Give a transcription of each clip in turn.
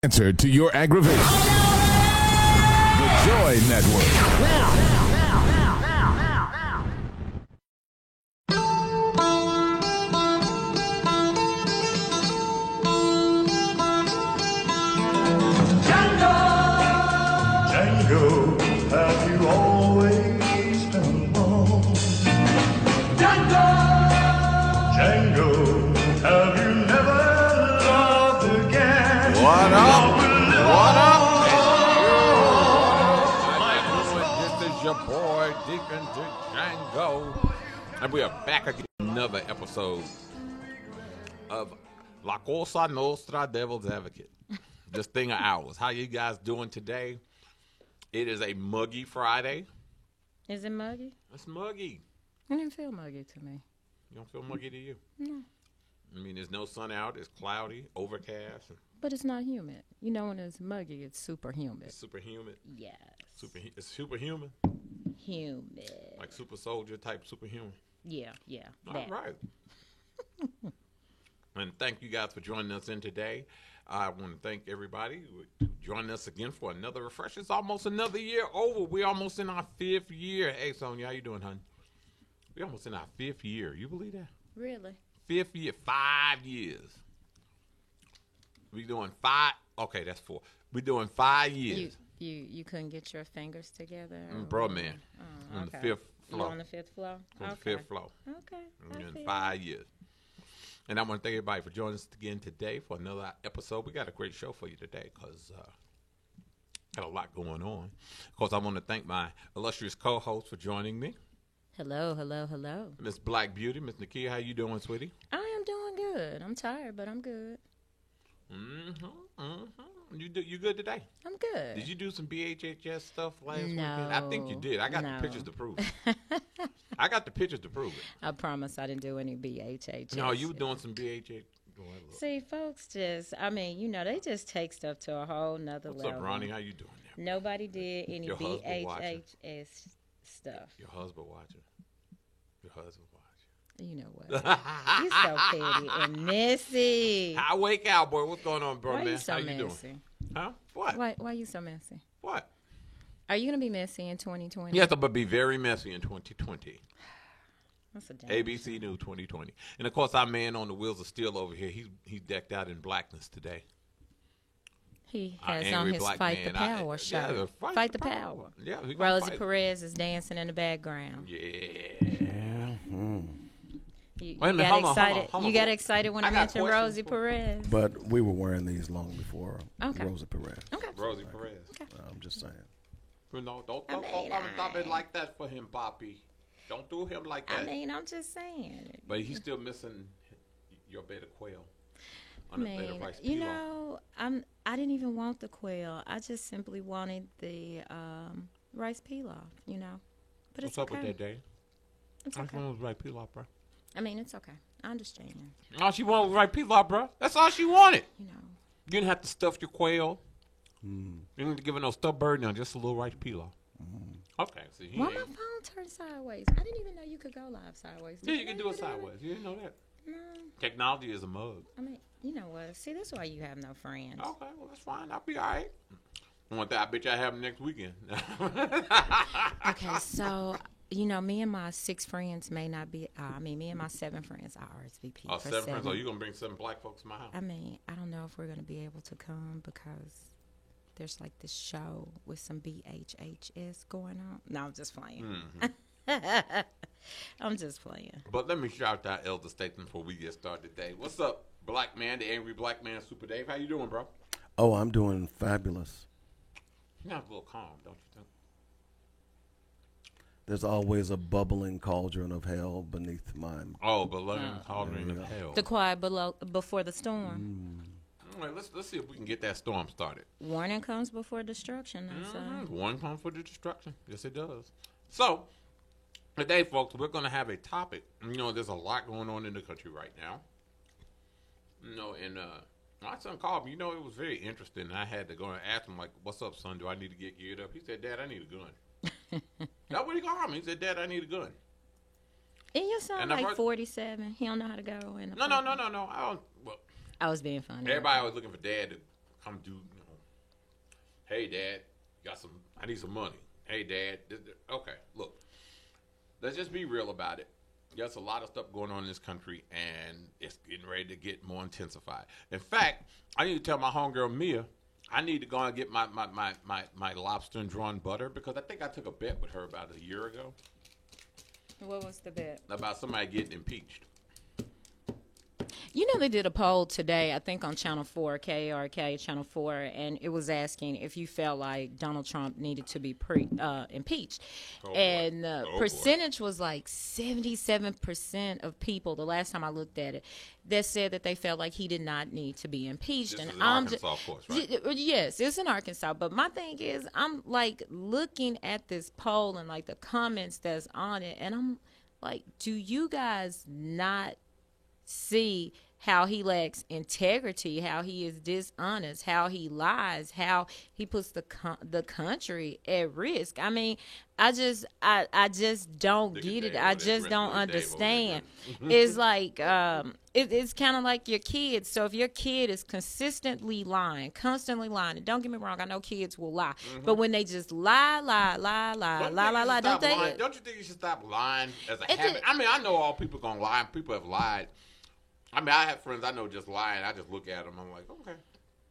Answer to your aggravation. The Joy Network. Django, have you always been alone? Django, have you never loved again? What up? What up? This is your boy, Deacon Django. And we are back again with another episode of La Cosa Nostra Devil's Advocate. This thing of ours. How you guys doing today? It is a muggy Friday. Is it muggy? It's muggy. It didn't feel muggy to me. You don't feel muggy to you? No. I mean, there's no sun out. It's cloudy, overcast. But it's not humid. You know when it's muggy, it's super humid. It's super humid. Yes. It's superhuman. Humid. Like super soldier type superhuman. Yeah. All that. right. And thank you guys for joining us in today. I want to thank everybody who joined us again for another refresh. It's almost another year over. We're almost in our 5th year. Hey, Sonia, how you doing, hon? We're almost in our 5th year. You believe that? Really? 5th year, 5 years. We're doing 5. Okay, that's 4. We're doing 5 years. You couldn't get your fingers together? Bro, man. Oh, On the okay. 5th You floor. on the 5th floor? On Okay. the 5th floor. Okay. I In feel 5 years. And I want to thank everybody for joining us again today for another episode. We got a great show for you today because got a lot going on. Of course, I want to thank my illustrious co-host for joining me, Hello. Miss Black Beauty. Miss Nakia, how you doing, sweetie? I am doing good. I'm tired, but I'm good. You good today? I'm good. Did you do some BHHS stuff last weekend? No. I think you did. I got the pictures to prove it. I got the pictures to prove it. I promise I didn't do any BHHS. No, you were doing some BHH. See, folks they just take stuff to a whole nother What's level. up, Ronnie? How you doing there? Nobody did any Your husband watching. BHHS stuff. Your husband watching. Your husband watching. You know what? You so petty and messy. Highway Cowboy, what's going on, bro, Why man? you so How you doing? messy? Huh? What? Why you so messy? What? Are you gonna be messy in 2020? Yes, I'm going to be very messy in 2020. That's a damn ABC News 2020. And, of course, our man on the wheels of steel over here, he's decked out in blackness today. He Our has on angry his black Fight the man. Power shirt. Yeah, Fight the Power. Yeah, he gonna Rosie fight. Perez is dancing in the background. Yeah. You Wait a minute, got hold on, excited. hold on. You got excited when I I got mentioned questions Rosie for- Perez. But we were wearing these long before Okay. Rosa Perez. Okay. Rosie Perez. I'm just saying. No, don't mean, stop it like that for him, Poppy. Don't do him like that. I mean, I'm just saying. But he's still missing your beta quail. I mean, you know, I didn't even want the quail. I just simply wanted the rice pilaf, you know. But What's it's up okay. with that, Dave? It's All she okay. wanted was right pilaf, bro. I mean, it's okay. I understand. All she wanted was right pilaf, bro. That's all she wanted. You know. You didn't have to stuff your quail. You didn't have to give it no stuffed bird now, just a little rice pilaf. Okay, see, he Why ain't. my phone turned sideways? I didn't even know you could go live sideways. Yeah, Did you can know do it could sideways. You didn't know that. No. Technology is a mug. I mean, you know what? See, that's why you have no friends. Okay, well, that's fine. I'll be all right. I bet you I have them next weekend. Okay, so, you know, me and my 6 friends may not be, me and my 7 friends are RSVP. Oh, for 7 friends. Oh, you going to bring 7 black folks to my house? I mean, I don't know if we're going to be able to come because there's like this show with some BHHS going on. No, I'm just playing. I'm just playing. But let me shout out Elder Statesman before we get started today. What's up, black man, the angry black man, Super Dave? How you doing, bro? Oh, I'm doing fabulous. You're not a little calm, don't you think? There's always a bubbling cauldron of hell beneath mine. Oh, but let him cauldron of hell. The quiet before the storm. All right, let's see if we can get that storm started. Warning comes before destruction, they say. One comes for the destruction. Yes, it does. So, today, folks, we're going to have a topic. You know, there's a lot going on in the country right now. You know, and my son called me. You know, it was very interesting. I had to go and ask him, like, what's up, son? Do I need to get geared up? He said, Dad, I need a gun. That's what he called me. He said, Dad, I need a gun. And your son And the like first- 47. He don't know how to go. No. I don't. Well, I was being funny. everybody always looking for Dad to come do, hey, Dad, I need some money. Hey, Dad. Okay, look, let's just be real about it. There's a lot of stuff going on in this country, and it's getting ready to get more intensified. In fact, I need to tell my homegirl, Mia, I need to go and get my lobster and drawn butter, because I think I took a bet with her about a year ago. What was the bet? About somebody getting impeached. You know, they did a poll today, I think on Channel 4, KRK, Channel 4, and it was asking if you felt like Donald Trump needed to be impeached. And the percentage was like 77% of people, the last time I looked at it, that said that they felt like he did not need to be impeached. This and is in Arkansas, of course, right? Yes, it's in Arkansas. But my thing is, I'm like looking at this poll and like the comments that's on it, and I'm like, do you guys not see how he lacks integrity, how he is dishonest, how he lies, how he puts the country at risk? I mean, I just don't get it. I just don't understand. It's like it's kind of like your kids. So if your kid is consistently lying, constantly lying, and don't get me wrong, I know kids will lie, but when they just lie, don't they? Don't you think you should stop lying as a habit? I mean, I know all people gonna lie. People have lied. I mean, I have friends I know just lying. I just look at them. I'm like, okay.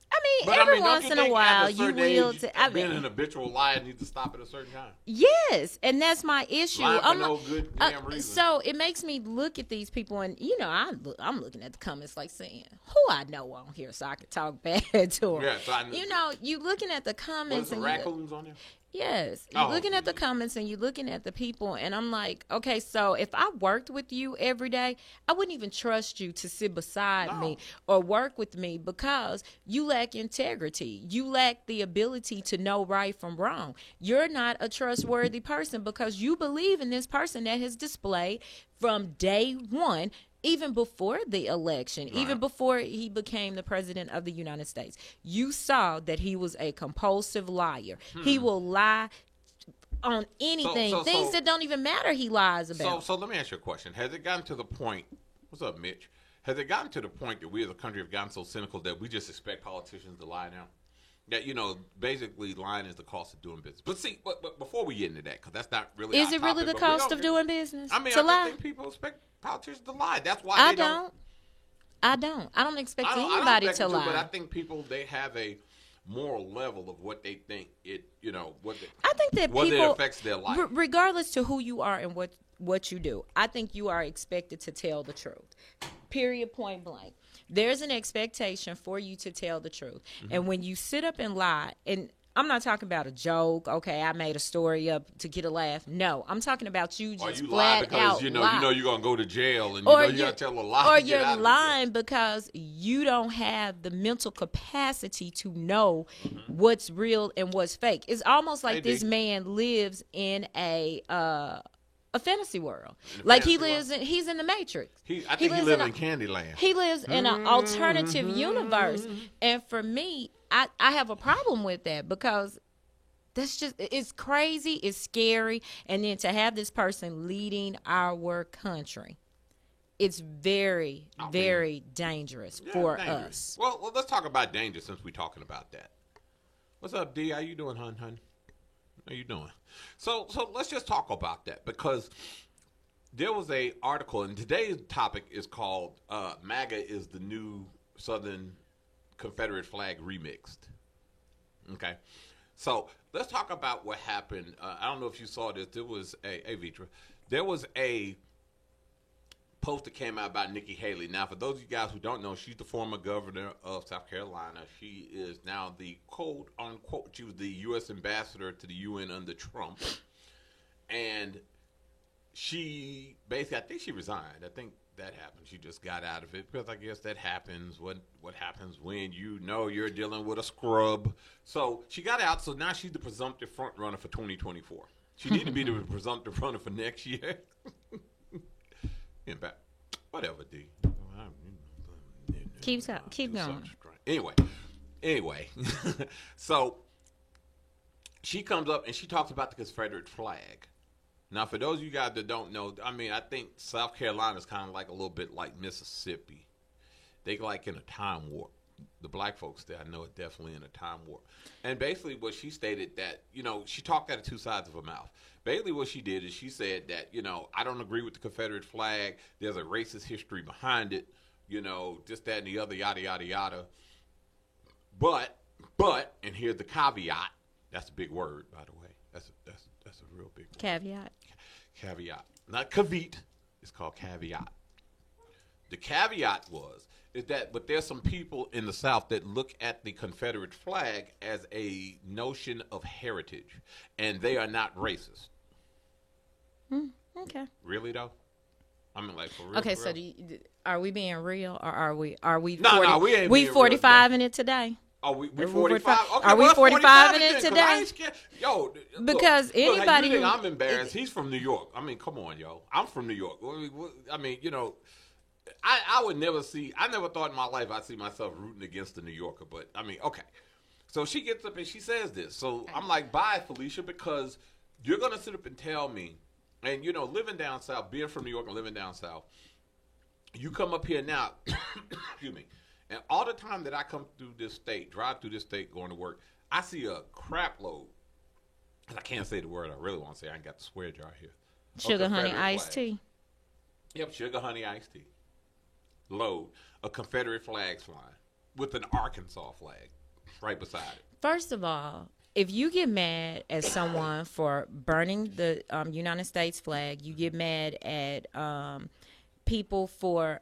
I mean, every once in a while, you will. Being an habitual liar needs to stop at a certain time. Yes, and that's my issue. Lying for no good damn reason. So it makes me look at these people, and I'm looking at the comments like saying, "Who I know on here, so I can talk bad to them." Yeah, so you looking at the comments and raccoons on there. Yes. You're looking at the comments and you're looking at the people, and I'm like, okay, so if I worked with you every day, I wouldn't even trust you to sit beside me or work with me, because you lack integrity. You lack the ability to know right from wrong. You're not a trustworthy person because you believe in this person that has displayed from day one, even before the election, even before he became the president of the United States. You saw that he was a compulsive liar. He will lie on anything, things that don't even matter he lies about. So let me ask you a question. Has it gotten to the point, what's up, Mitch? Has it gotten to the point that we as a country have gotten so cynical that we just expect politicians to lie now? That, basically lying is the cost of doing business. But see, but before we get into that, because that's not really Is it really the cost of doing business? I mean, I think people expect politicians to lie. That's why I don't expect anybody to lie. But I think people, they have a moral level of what they think I think that whether people, it affects their life. Regardless to who you are and what you do, I think you are expected to tell the truth. Period, point blank. There's an expectation for you to tell the truth. Mm-hmm. And when you sit up and lie, and I'm not talking about a joke, okay, I made a story up to get a laugh. No, I'm talking about you just you flat lie because out you know you're going to go to jail, and you got to tell a lie. Or you're lying because you don't have the mental capacity to know what's real and what's fake. It's almost like this man lives in a fantasy world. Like he's in the Matrix. I think he lives in Candyland. He lives in an alternative universe. And for me, I have a problem with that, because it's crazy, it's scary. And then to have this person leading our country, it's very, very dangerous for us. Well, let's talk about danger since we're talking about that. What's up, D? How you doing, hun? How you doing? So let's just talk about that, because there was a article, and today's topic is called MAGA is the new Southern Confederate flag remixed. Okay. So let's talk about what happened. I don't know if you saw this. There was there was a post that came out about Nikki Haley. Now, for those of you guys who don't know, she's the former governor of South Carolina. She is now the quote unquote, she was the U.S. ambassador to the UN under Trump. And she basically, I think she resigned. I think that happened. She just got out of it, because I guess that happens. What happens when you're dealing with a scrub. So she got out. So now she's the presumptive front runner for 2024. She needed to be the presumptive runner for next year. In fact, whatever, D. Keep going. Anyway, so she comes up and she talks about the Confederate flag. Now, for those of you guys that don't know, I mean, I think South Carolina is kind of like a little bit like Mississippi. They like in a time warp. the black folks there, I know, are definitely in a time warp. And basically what she stated that, she talked out of two sides of her mouth. Basically what she did is she said that, I don't agree with the Confederate flag. There's a racist history behind it, this, that, and the other, yada, yada, yada. But, and here's the caveat. That's a big word, by the way. That's a real big word. Caveat. Caveat. Not caveat. It's called caveat. The caveat is that, but there's some people in the South that look at the Confederate flag as a notion of heritage, and they are not racist. Okay. Really though? I mean, like, for real. Okay, for so real? are we being real, or are we? No, we ain't being real, 45 in it today. Oh, we 45? Okay, Are we well, 45 in it again, 'cause today? I ain't scared. Yo, Because anybody you think who- I'm embarrassed? He's from New York. I mean, come on, yo. I'm from New York. I mean, I would never I never thought in my life I'd see myself rooting against a New Yorker. But, I mean, okay. So she gets up and she says this. So I'm like, bye, Felicia, because you're going to sit up and tell me, and, living down south, being from New York and living down south, you come up here now, excuse me, and all the time that I come through this state, drive through this state going to work, I see a crap load. And I can't say the word I really want to say. I ain't got the swear jar here. Sugar, honey, Confederate iced flag. tea. Yep, sugar, honey, iced tea. Load of Confederate flags flying with an Arkansas flag right beside it. First of all, if you get mad at someone for burning the United States flag, you get mad at people for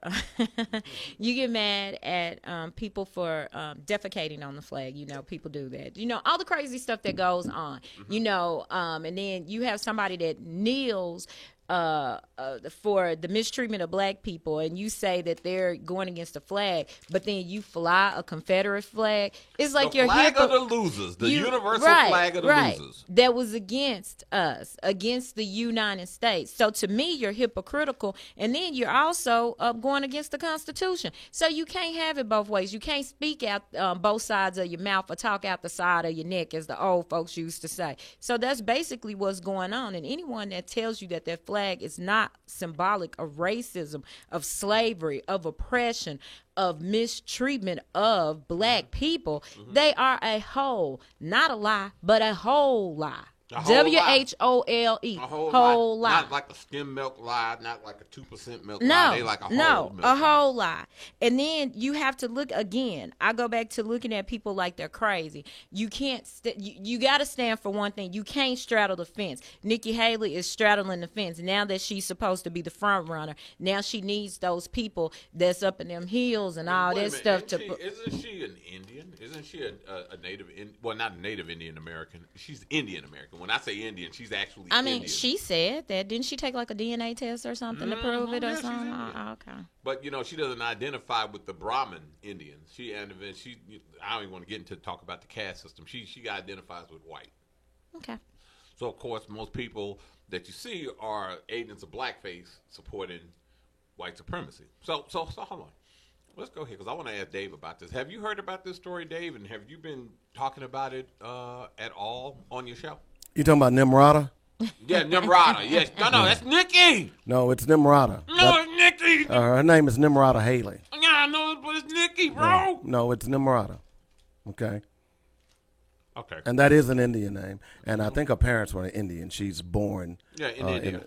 people for defecating on the flag. People do that. All the crazy stuff that goes on. And then you have somebody that kneels for the mistreatment of black people, and you say that they're going against the flag, but then you fly a Confederate flag. It's like the flag of the losers, the universal flag of the losers. That was against us, against the United States. So to me, you're hypocritical, and then you're also going against the Constitution. So you can't have it both ways. You can't speak out both sides of your mouth or talk out the side of your neck, as the old folks used to say. So that's basically what's going on. And anyone that tells you that that flag is not symbolic of racism, of slavery, of oppression, of mistreatment of black people, they are a whole, not a lie, but a whole lie. WHOLE. A whole lie. Not like a skim milk lie, not like a 2% milk lie. They like a whole milk a whole lie. And then you have to look again. I go back to looking at people like they're crazy. You can't. You got to stand for one thing. You can't straddle the fence. Nikki Haley is straddling the fence now that she's supposed to be the front runner. Now she needs those people that's up in them hills and all that stuff Isn't she an Indian? Isn't she a native? Well, not a native Indian American. She's Indian American. When I say Indian, she's actually Indian. She said that. Didn't she take like a DNA test or something to prove it or something? Okay. But, she doesn't identify with the Brahmin Indians. I don't even want to get into talk about the caste system. She identifies with white. Okay. So, of course, most people that you see are agents of blackface supporting white supremacy. So hold on. Let's go here because I want to ask Dave about this. Have you heard about this story, Dave, and have you been talking about it at all on your show? You talking about Nimrata? Yeah, Nimrata. Yes. No, that's Nikki. No, it's Nimrata. No, it's Nikki. Her name is Nimrata Haley. Yeah, I know, but it's Nikki, bro. No, it's Nimrata. Okay. Okay. And that is an Indian name. And I think her parents were Indian. She's born. Yeah, in India.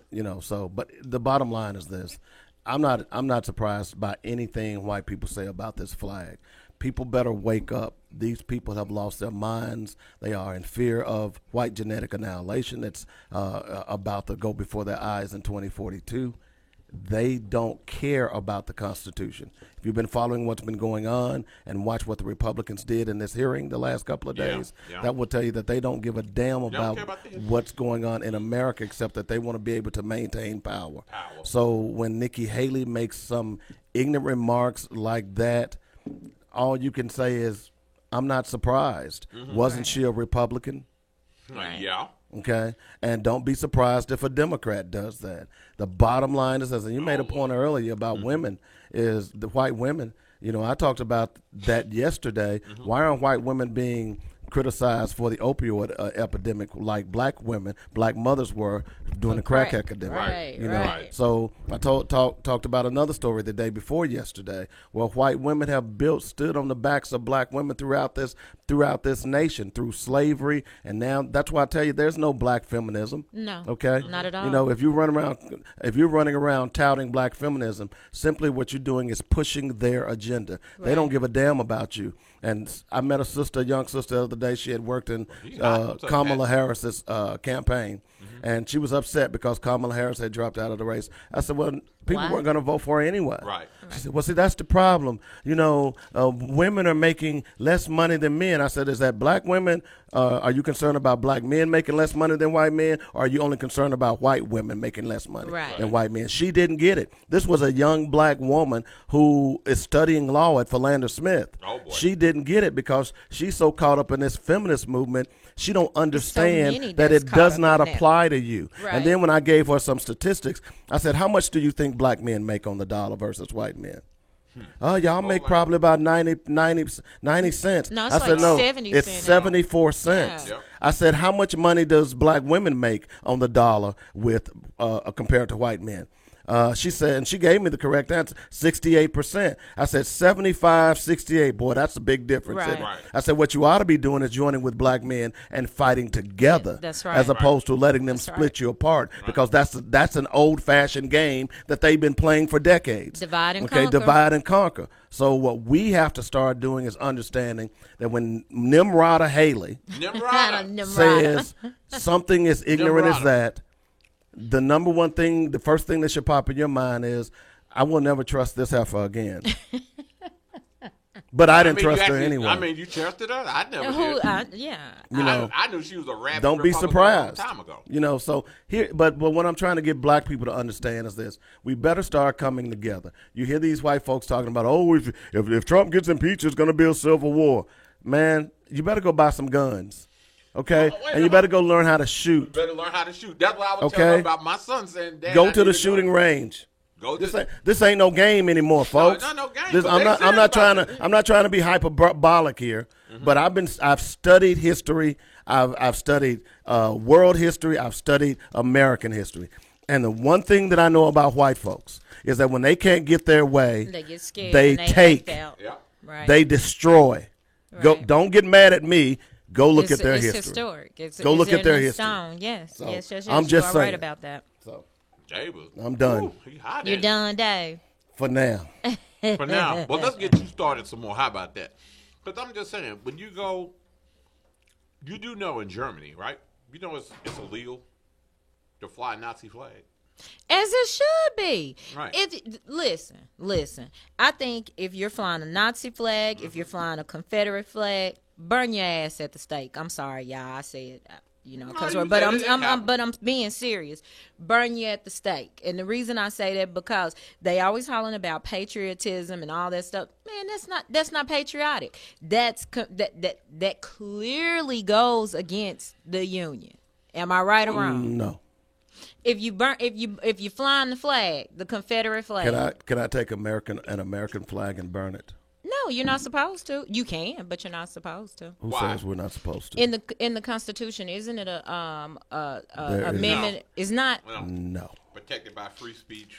But the bottom line is this. I'm not surprised by anything white people say about this flag. People better wake up. These people have lost their minds. They are in fear of white genetic annihilation that's about to go before their eyes in 2042. They don't care about the Constitution. If you've been following what's been going on and watch what the Republicans did in this hearing the last couple of days, that will tell you that they don't give a damn about what's going on in America except that they want to be able to maintain power. So when Nikki Haley makes some ignorant remarks like that, all you can say is, I'm not surprised. Wasn't she a Republican? Right. Yeah. Okay, and don't be surprised if a Democrat does that. The bottom line is, and you made a point earlier about women, is the white women. I talked about that yesterday. Why aren't white women being criticized for the opioid epidemic like black women, black mothers were during the crack epidemic. Right, you know, right. so I talked about another story the day before yesterday, where white women have stood on the backs of black women throughout this nation through slavery, and now that's why I tell you there's no black feminism. No, Okay, not at all. You know, if you're running around touting black feminism, simply what you're doing is pushing their agenda. They don't give a damn about you. And I met a young sister the other day. She had worked in Kamala Harris's campaign, and she was upset because Kamala Harris had dropped out of the race. I said, well, people Why? weren't going to vote for her anyway. Right. She said, well, see, that's the problem. You know, women are making less money than men. I said, is that black women? Are you concerned about black men making less money than white men? Or are you only concerned about white women making less money than white men? She didn't get it. This was a young black woman who is studying law at Philander Smith. Oh, boy. She didn't get it because she's so caught up in this feminist movement. She don't many understand that that's it caught does up not in that. apply to you. Right. And then when I gave her some statistics, I said, how much do you think black men make on the dollar versus white men? Oh, y'all make probably about 90 cents. No, it's I said, like no, 70 it's cents now. 74 cents. Yeah. Yep. I said, how much money does black women make on the dollar with compared to white men? She said, and she gave me the correct answer, 68%. I said 75, 68. Boy, that's a big difference. Right. isn't it? Right. I said, what you ought to be doing is joining with black men and fighting together. That's right. As opposed to letting them That's split right. you apart, because that's an old-fashioned game that they've been playing for decades. Divide and Okay, conquer. divide and conquer. So what we have to start doing is understanding that when Nimrata Haley Nimrod. says something as ignorant as Nimrata. that, the number one thing, the first thing that should pop in your mind is, I will never trust this heifer again. But I didn't trust her anyway. I mean, you trusted her? I never Who? did. Yeah. You know, I knew she was a rabid don't be Republican surprised. a long time ago. You know, so here, but what I'm trying to get black people to understand is this: we better start coming together. You hear these white folks talking about, oh, if Trump gets impeached, it's going to be a civil war. Man, you better go buy some guns, okay? wait a And you minute. better go learn how to shoot. Better learn how to shoot. That's what I was Okay. telling her about my son saying, Dad, Go I to need the go. shooting range. Go to This ain't no game anymore, folks. it's not no game, This- but I'm they not serious trying about to it. I'm not trying to be hyperbolic here, but I've studied history. I've studied world history. I've studied American history. And the one thing that I know about white folks is that when they can't get their way, They get scared. They and they take. act out. Yeah. Right. they destroy. Go. Right. Don't get mad at me. Go look at their it's history. historic. It's, Go it's look at their in history. stone. Yes. So, yes. I'm just you are right saying. about that. So Jay was. I'm done Ooh, he hot You're at it. done, Dave. for now. For now. Well, let's get you started some more. How about that? But I'm just saying, when you go, you do know in Germany, right? You know it's illegal to fly a Nazi flag. As it should be. Right. If listen. I think if you're flying a Nazi flag, if you're flying a Confederate flag, burn your ass at the stake. I'm sorry, y'all. I said, because you but said it didn't happen. I'm being serious. Burn you at the stake. And the reason I say that because they always hollering about patriotism and all that stuff. Man, that's not patriotic. That clearly goes against the Union. Am I right or wrong? No. If you flying the flag, the Confederate flag. Can I take an American flag and burn it? No, you're not supposed to. You can, but you're not supposed to. Who Why? says we're not supposed to? In the Constitution, isn't it a There is amendment? It's not. Well, No. protected by free speech.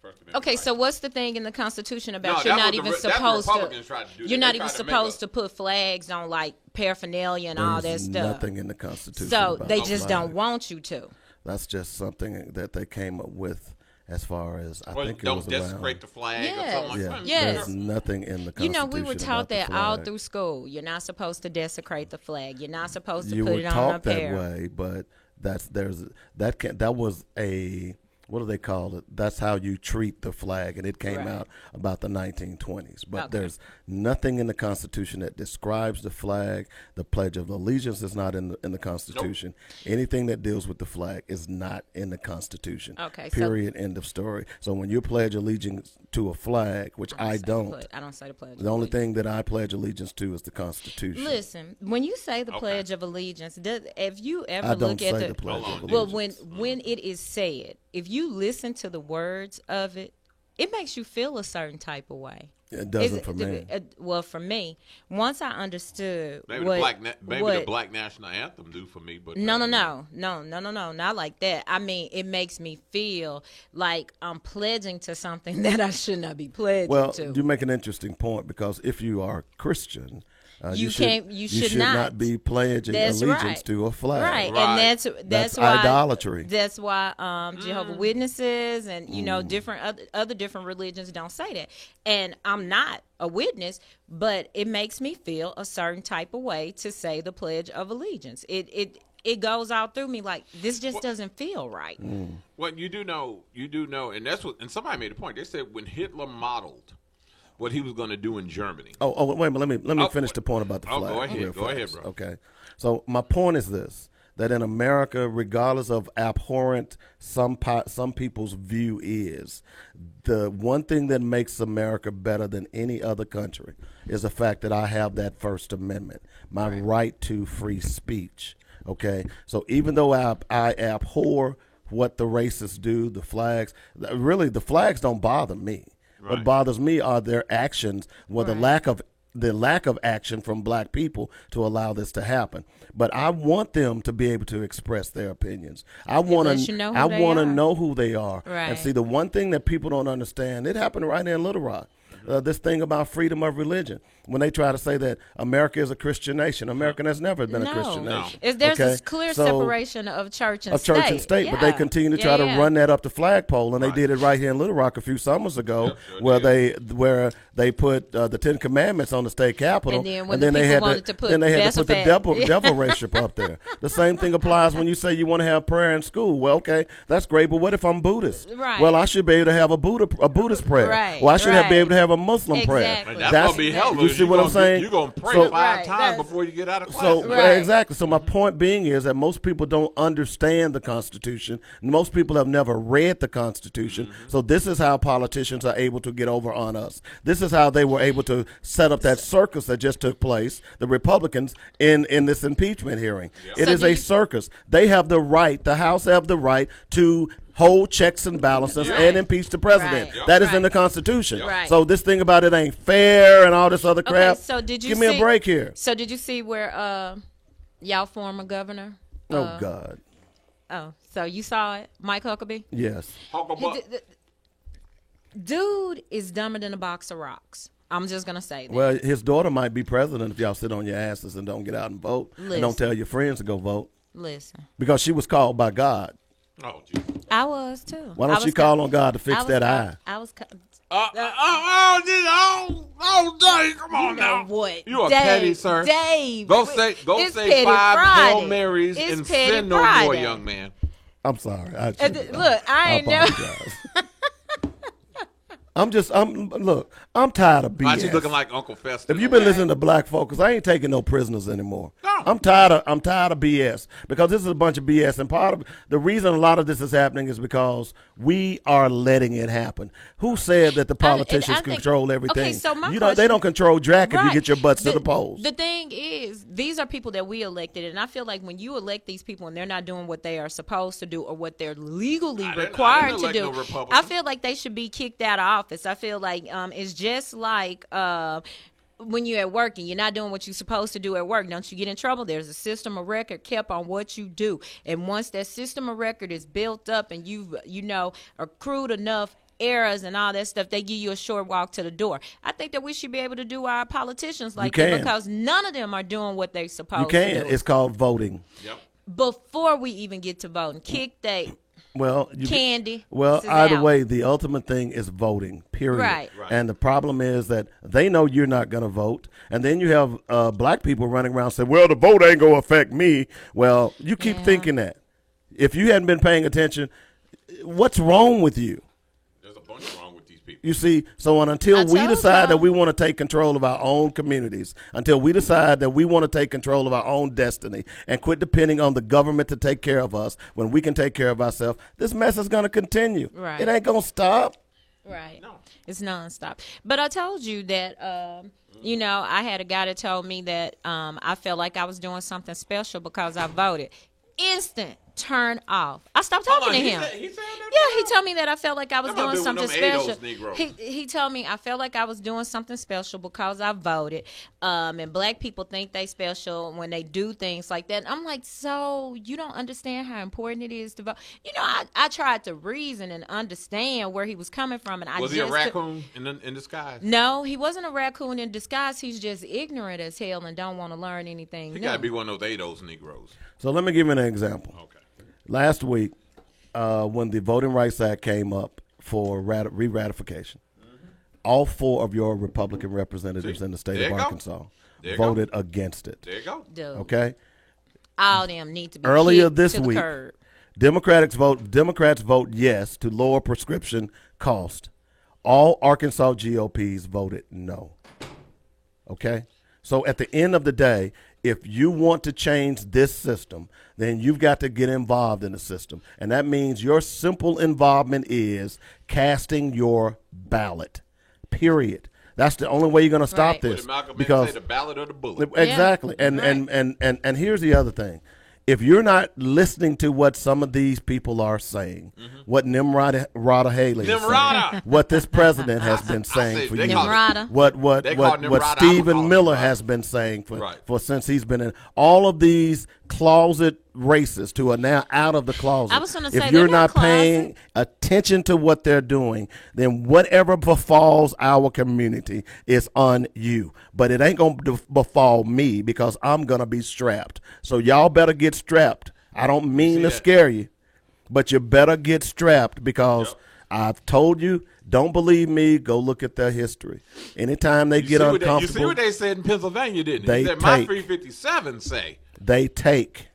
First Amendment Okay, right. so what's the thing in the Constitution about No, you're that not was even the that's the supposed Republicans to? tried to do that. You're They not even tried to make supposed us- to put flags on like paraphernalia and all that There's stuff. nothing in the Constitution. So about they the just flag. don't want you to. That's just something that they came up with, as far as I Well, think it don't was desecrate around. the flag or Yes. something like Yeah, that. Yes. there's nothing in the You Constitution. know, we were taught about the that all flag. through school. You're not supposed to desecrate the flag. You're not supposed to You put were it on a taught that pair. way, but that was a, what do they call it? That's how you treat the flag, and it came Right. out about the 1920s. But Okay. there's nothing in the Constitution that describes the flag. The Pledge of Allegiance is not in the Constitution. Anything that deals with the flag is not in the Constitution. Okay, so- Period. End of story. So when you pledge allegiance to a flag, which I don't, I don't say the pledge. the only thing that I pledge allegiance to is the Constitution. Listen, when you say the Okay. Pledge of Allegiance, if you ever I don't look at say the, the Pledge Hold of on. well, Allegiance. when it is said, if you listen to the words of it, it makes you feel a certain type of way. It doesn't for me. Well, for me, once I understood Maybe what the black national anthem do for me, but no, not like that. I mean, it makes me feel like I'm pledging to something that I should not be pledging Well, to. you make an interesting point because if you are Christian, You should not be pledging allegiance to a flag. Right. Right. And that's why idolatry. That's why Jehovah's Witnesses and different other different religions don't say that. And I'm not a witness, but it makes me feel a certain type of way to say the Pledge of Allegiance. It goes out through me like this just doesn't feel right. Well, you do know, and that's what. And somebody made a point. They said when Hitler modeled what he was going to do in Germany. Oh, wait a minute. Let me finish the point about the flag. Go ahead. real Go ahead, fast. bro. Okay. So my point is this, that in America, regardless of abhorrent some people's view is, the one thing that makes America better than any other country is the fact that I have that First Amendment, my right to free speech. Okay. So even though I abhor what the racists do, the flags don't bother me. Right. What bothers me are their actions, the lack of action from black people to allow this to happen. But I want them to be able to express their opinions. I want to know who they are. Right. And see, the one thing that people don't understand, it happened right here in Little Rock. This thing about freedom of religion. When they try to say that America is a Christian nation, America has never been a Christian nation. There's this clear separation of church and state. But they continue to try to run that up the flagpole, and they did it right here in Little Rock a few summers ago, where they put the Ten Commandments on the state capitol, and then they had to put the devil worship up there. The same thing applies when you say you want to have prayer in school. Well, okay, that's great, but what if I'm Buddhist? Right. Well, I should be able to have a Buddhist prayer. Right. Well, I should be able to have a Muslim prayer. And that's going to be hell. You see what I'm saying? You're going to pray 5 times before you get out of class. Exactly. So my point being is that most people don't understand the Constitution. Most people have never read the Constitution. Mm-hmm. So this is how politicians are able to get over on us. This is how they were able to set up that circus that just took place, the Republicans, in this impeachment hearing. Yep. It is a circus. They have the right, the House have the right to hold checks and balances and impeach the president. Right. That is in the Constitution. Right. So this thing about it ain't fair and all this other crap. Okay, so did you give me a break here. So did you see where y'all former governor? Oh God. Oh, so you saw it, Mike Huckabee? Yes. Dude is dumber than a box of rocks. I'm just going to say that. Well, his daughter might be president if y'all sit on your asses and don't get out and vote. And don't tell your friends to go vote. Listen. Because she was called by God. Oh, geez. I was too. Why don't you call on God to fix that eye? I was. Dang, come on now. What? You are petty, sir. Dave. Go say 5 Hail Marys and sin no more, young man. I'm sorry. Look, I ain't know. I'm tired of BS. Why you looking like Uncle Fester? If you've been listening to black folks, I ain't taking no prisoners anymore. No. I'm tired of BS because this is a bunch of BS. And part of the reason a lot of this is happening is because we are letting it happen. Who said that the politicians control everything? Okay, so they don't control jack if you get your butts to the polls. The thing is, these are people that we elected, and I feel like when you elect these people and they're not doing what they are supposed to do or what they're legally required to do, I feel like they should be kicked out of office. I feel like it's just like when you're at work and you're not doing what you're supposed to do at work. Don't you get in trouble? There's a system of record kept on what you do, and once that system of record is built up and you've accrued enough errors and all that stuff, they give you a short walk to the door. I think that we should be able to do our politicians like that because none of them are doing what they're supposed to do. It's called voting. Yep. Before we even get to voting, kick they candy. Either way, the ultimate thing is voting, period. Right. And the problem is that they know you're not going to vote. And then you have black people running around saying, well, the vote ain't going to affect me. Well, you keep thinking that. If you hadn't been paying attention, what's wrong with you? There's a bunch wrong with these people. You see, so until we decide that we want to take control of our own communities, until we decide that we want to take control of our own destiny and quit depending on the government to take care of us when we can take care of ourselves, this mess is going to continue. Right. It ain't going to stop. Right. No. It's nonstop. But I told you that, I had a guy that told me that I felt like I was doing something special because I voted. Instant turn off. I stopped Hold talking on, to he him. said that? Yeah, he told me that I felt like I was That must doing have been something one of them special. ADOS Negroes. He told me I felt like I was doing something special because I voted. And black people think they special when they do things like that. And I'm like, so you don't understand how important it is to vote? You know, I tried to reason and understand where he was coming from, and I Was just he a raccoon in disguise? No, he wasn't a raccoon in disguise. He's just ignorant as hell and don't want to learn anything He new. got to be one of those ADOS Negroes. So let me give you an example. Okay. Last week, when the Voting Rights Act came up for re-ratification, all 4 of your Republican representatives See? in the state There of you go. Arkansas There you voted against it. There you go. Dude, Okay? all them need to be Earlier kicked this to the week, curb. Democrats vote yes to lower prescription cost. All Arkansas GOPs voted no. Okay? So at the end of the day, if you want to change this system, then you've got to get involved in the system. And that means your simple involvement is casting your ballot. Period. That's the only way you're going to stop Right. this. What did Malcolm X Because say, the ballot or the bullet? exactly. Yeah, And, right. and here's the other thing. If you're not listening to what some of these people are saying, what Nimrod Haley is Nimrata. saying, what this president has been saying said for they years, call it- Nimrata. what They call it what Nimrata. Stephen I would call it Miller Nimrata. has been saying Right. for since he's been in, all of these closet racists who are now out of the closet. I was gonna say, if they're you're not not paying attention to what they're doing, then whatever befalls our community is on you. But it ain't gonna befall me because I'm gonna be strapped. So y'all better get strapped. I don't mean to that? scare you, but you better get strapped because Yep. I've told you, don't believe me, go look at their history. Anytime they get You uncomfortable, see what they said in Pennsylvania, didn't They they? Said my take. 357 say. they take.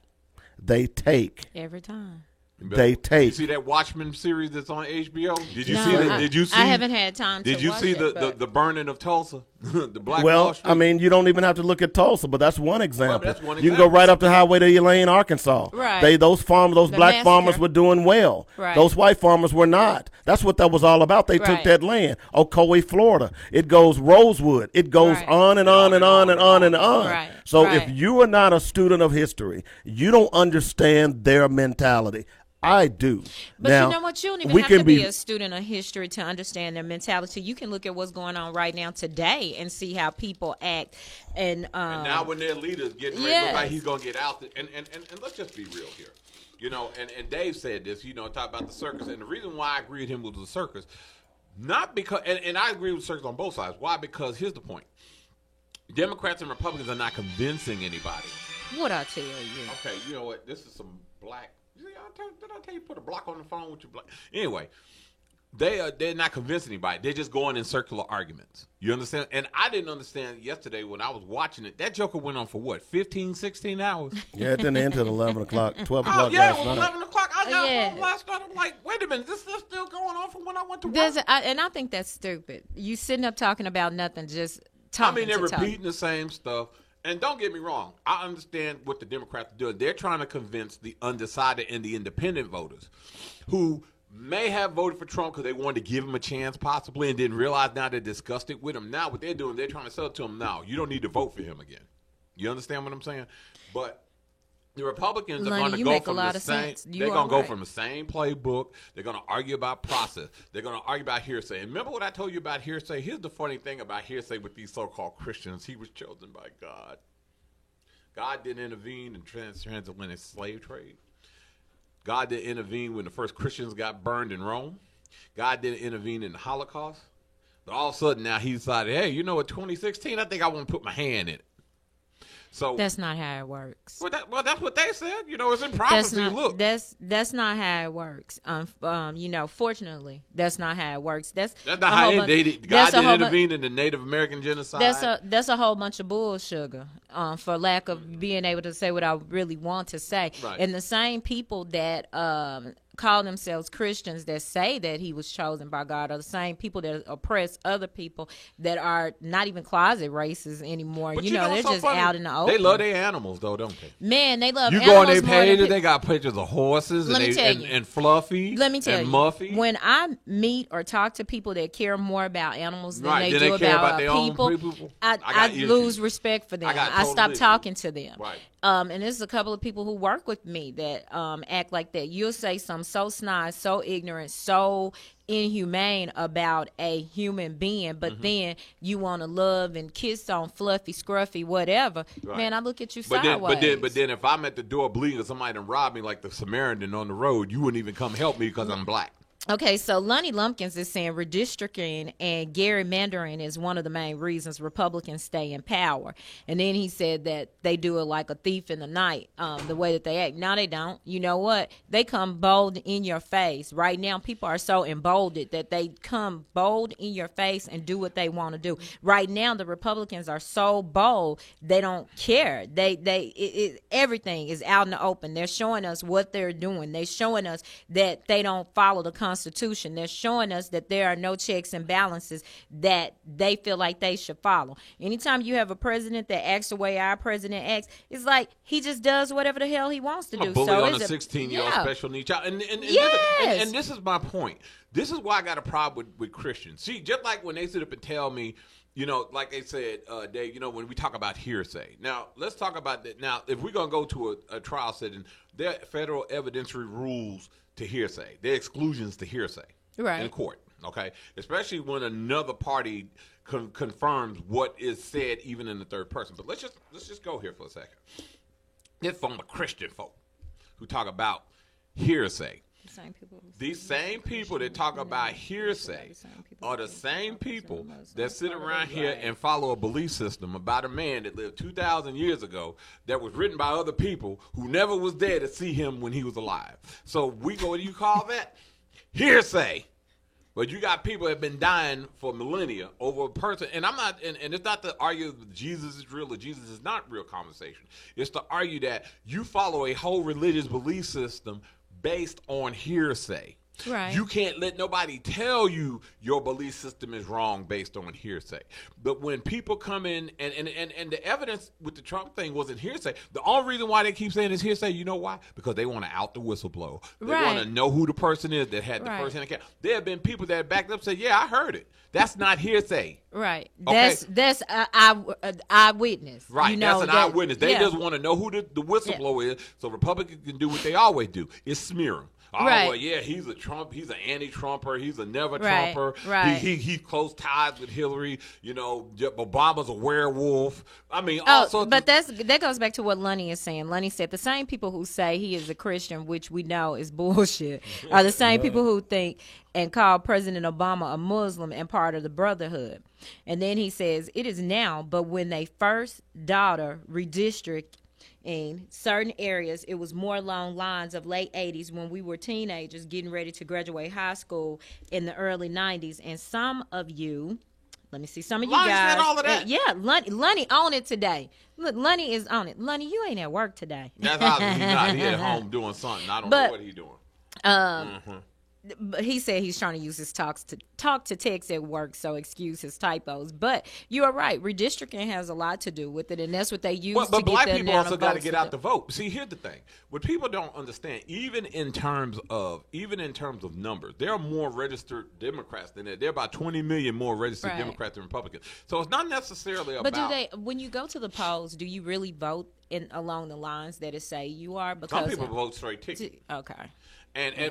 Every time. They take. You see that Watchmen series that's on HBO? Did you No, see that? I- Did you see? I haven't had time to Did you watch see it, the but- burning of Tulsa, the Black Wall Well, Street? I mean, you don't even have to look at Tulsa, but that's one example. that's one You can go example. right up the highway to Elaine, Arkansas. Right. Those The black farmers massacre. were doing well. Right. Those white farmers were not. That's what that was all about. They took Right. that land. Ocoee, Florida. It goes Rosewood. It goes Right. on and on and on and on and on. Right. So Right. if you are not a student of history, you don't understand their mentality. I do. But now, you know what? You don't even we have can to be be a student of history to understand their mentality. You can look at what's going on right now today and see how people act. And now when their leaders getting ready, look like he's gonna get out. And let's just be real here, you know. And Dave said this, you know, talk about the circus. And the reason why I agree with him with the circus, not because, and I agree with the circus on both sides. Why? Because here's the point: Democrats and Republicans are not convincing anybody. what I tell you. Okay, you know what? This is some black. Did I tell you put a block on the phone with your black? Anyway, they're not convincing anybody. They're just going in circular arguments. You understand? And I didn't understand yesterday when I was watching it. That Joker went on for what, 15, 16 hours? Yeah, it didn't end until 11 o'clock, 12 Oh, o'clock yeah, it last was night. 11 o'clock. I got Yeah. home last night. I'm like, wait a minute, this is still going on from when I went to work. And I think that's stupid. You sitting up talking about nothing, just I talking. mean, they're to talk. repeating the same stuff. And don't get me wrong. I understand what the Democrats are doing. They're trying to convince the undecided and the independent voters who may have voted for Trump because they wanted to give him a chance possibly and didn't realize now they're disgusted with him. Now what they're doing, they're trying to sell it to him now. You don't need to vote for him again. You understand what I'm saying? But the Republicans are Lonnie, going to you go make a from lot the of same. sense. You They're are going to go right. from the same playbook. They're going to argue about process. They're going to argue about hearsay. And remember what I told you about hearsay? Here's the funny thing about hearsay with these so-called Christians. He was chosen by God. God didn't intervene in transatlantic slave trade. God didn't intervene when the first Christians got burned in Rome. God didn't intervene in the Holocaust. But all of a sudden now he decided, hey, you know, in 2016, I think I want to put my hand in it. So That's not how it works. well, that's what they said. You know, it's in That's prophecy. not. Look, That's not how it works. You know, fortunately, that's not how it works. That's that's a not how whole it, bunch- they, that's God a didn't whole bu- intervene in the Native American genocide. That's a whole bunch of bull sugar, for lack of being able to say what I really want to say. Right. And the same people that call themselves Christians that say that he was chosen by God are the same people that oppress other people that are not even closet racists anymore. But you know, they're what's so just funny? out in the open. They love their animals, though, don't they? Man, they love You go on animals their more than page, pe- they got pictures of horses Let me tell you. and Fluffy Let me tell and you, Muffy. when I meet or talk to people that care more about animals than Right, they then do they care about about their own people, people. I got issues. lose respect for them. I got I total stop issues. talking to them. Right. and there's a couple of people who work with me that act like that. You'll say something so snide, so ignorant, so inhumane about a human being, but then you want to love and kiss on fluffy, scruffy, whatever. Right. Man, I look at you But then, sideways. but then, if I'm at the door bleeding or somebody done robbed me like the Samaritan on the road, you wouldn't even come help me because I'm black. Okay, so Lonnie Lumpkins is saying redistricting and gerrymandering is one of the main reasons Republicans stay in power. And then he said that they do it like a thief in the night, the way that they act. No, they don't. You know what? They come bold in your face. Right now, people are so emboldened that they come bold in your face and do what they want to do. Right now, the Republicans are so bold, they don't care. Everything is out in the open. They're showing us what they're doing. They're showing us that they don't follow the Constitution. They're showing us that there are no checks and balances that they feel like they should follow. Anytime you have a president that acts the way our president acts, it's like he just does whatever the hell he wants to do. A bully so on a it's 16-year-old special needs child. And Yes. this is my point. This is why I got a problem with Christians. See, just like when they sit up and tell me, you know, like they said, Dave, you know, when we talk about hearsay. Now, let's talk about that. Now, if we're going to go to a trial setting, there are federal evidentiary rules to hearsay. There are exclusions to hearsay in court, okay? Especially when another party confirms what is said even in the third person. But let's just go here for a second. This from the Christian folk who talk about hearsay. These same people that talk about hearsay are the same people that sit around here and follow a belief system about a man that lived 2,000 years ago that was written by other people who never was there to see him when he was alive. So what do you call that? Hearsay. But you got people that have been dying for millennia over a person, and it's not to argue that Jesus is real or Jesus is not real conversation. It's to argue that you follow a whole religious belief system based on hearsay. Right. You can't let nobody tell you your belief system is wrong based on hearsay. But when people come in, and the evidence with the Trump thing wasn't hearsay. The only reason why they keep saying it's hearsay, you know why? Because they want to out the whistleblower. They want to know who the person is that had the first-hand account. There have been people that backed up and said, yeah, I heard it. That's not hearsay. Right. Okay? That's eyewitness. Right. You know, that's an eyewitness. They just want to know who the whistleblower is so Republicans can do what they always do, is smear them. Oh, well, yeah, he's a Trump. He's an anti-Trumper. He's a never-Trumper. Right. He's close ties with Hillary. You know, Obama's a werewolf. I mean, all sorts but that goes back to what Lunny is saying. Lunny said the same people who say he is a Christian, which we know is bullshit, are the same people who think and call President Obama a Muslim and part of the Brotherhood. And then he says, it is now, but when they first daughter redistrict in certain areas, it was more along lines of late 80s when we were teenagers getting ready to graduate high school in the early 90s. And some of you, let me see, some of you Lonnie guys. said all of that. Yeah, Lunny on it today. Look, Lunny is on it. Lunny, you ain't at work today. That's obviously he's not. He at home doing something. I don't know what he's doing. But he said he's trying to use his talk to text at work, so excuse his typos. But you are right. Redistricting has a lot to do with it, and that's what they use to but get black the people amount also of got to votes get out the vote. See, here's the thing: what people don't understand, even in terms of numbers, there are more registered Democrats than there. There are about 20 million more registered Democrats than Republicans. So it's not necessarily about. But do they? When you go to the polls, do you really vote along the lines that it say you are? Because some people vote straight ticket. Okay.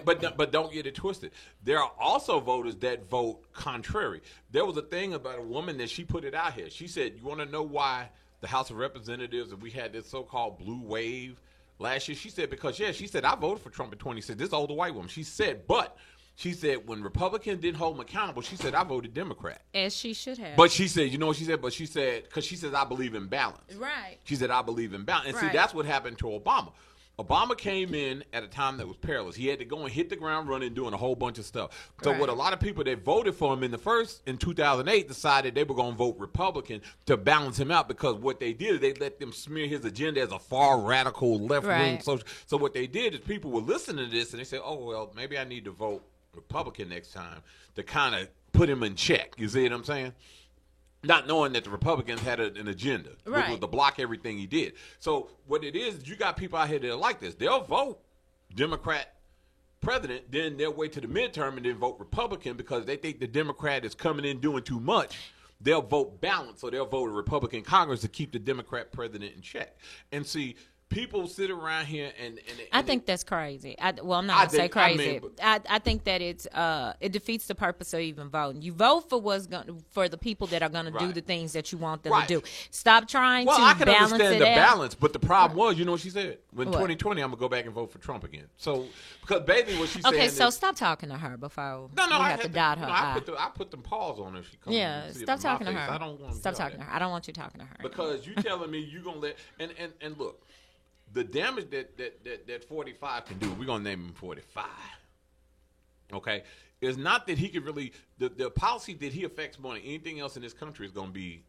But don't get it twisted. There are also voters that vote contrary. There was a thing about a woman that she put it out here. She said, you want to know why the House of Representatives, and we had this so-called blue wave last year? She said, because, she said, I voted for Trump in 2016. This older white woman. She said, when Republicans didn't hold him accountable, she said, I voted Democrat. As she should have. But she said, you know what she said? But she said, because she says, I believe in balance. Right. She said, I believe in balance. And see, that's what happened to Obama. Obama came in at a time that was perilous. He had to go and hit the ground running, doing a whole bunch of stuff. So what a lot of people that voted for him in 2008 decided they were going to vote Republican to balance him out, because what they did is they let them smear his agenda as a far radical left-wing social. So what they did is people were listening to this and they said, oh, well, maybe I need to vote Republican next time to kind of put him in check. You see what I'm saying? Not knowing that the Republicans had an agenda, which was to block everything he did. So what it is, you got people out here that are like this. They'll vote Democrat president, then they'll wait to the midterm and then vote Republican because they think the Democrat is coming in doing too much. They'll vote balance, so they'll vote a Republican Congress to keep the Democrat president in check. And see, people sit around here and I think that's crazy. I'm not I gonna say think- I crazy. mean, I think that it defeats the purpose of even voting. You vote for for the people that are gonna do Right. the things that you want them Right. to do. Stop trying Well, to I can balance understand it the out. balance, but the problem was, you know what she said? When What? 2020, I'm gonna go back and vote for Trump again. So because basically what she's saying Okay, so is, stop talking to her before no, you I have to had dot her eye. I put them paws on her. She comes Yeah, and see it stop in my talking to face. her. I don't want Stop talking to her. I don't want you talking to her. because you telling me you gonna let and look, the damage that 45 can do. We're gonna name him 45. Okay, it's not that he could really the policy that he affects more than anything else in this country is gonna be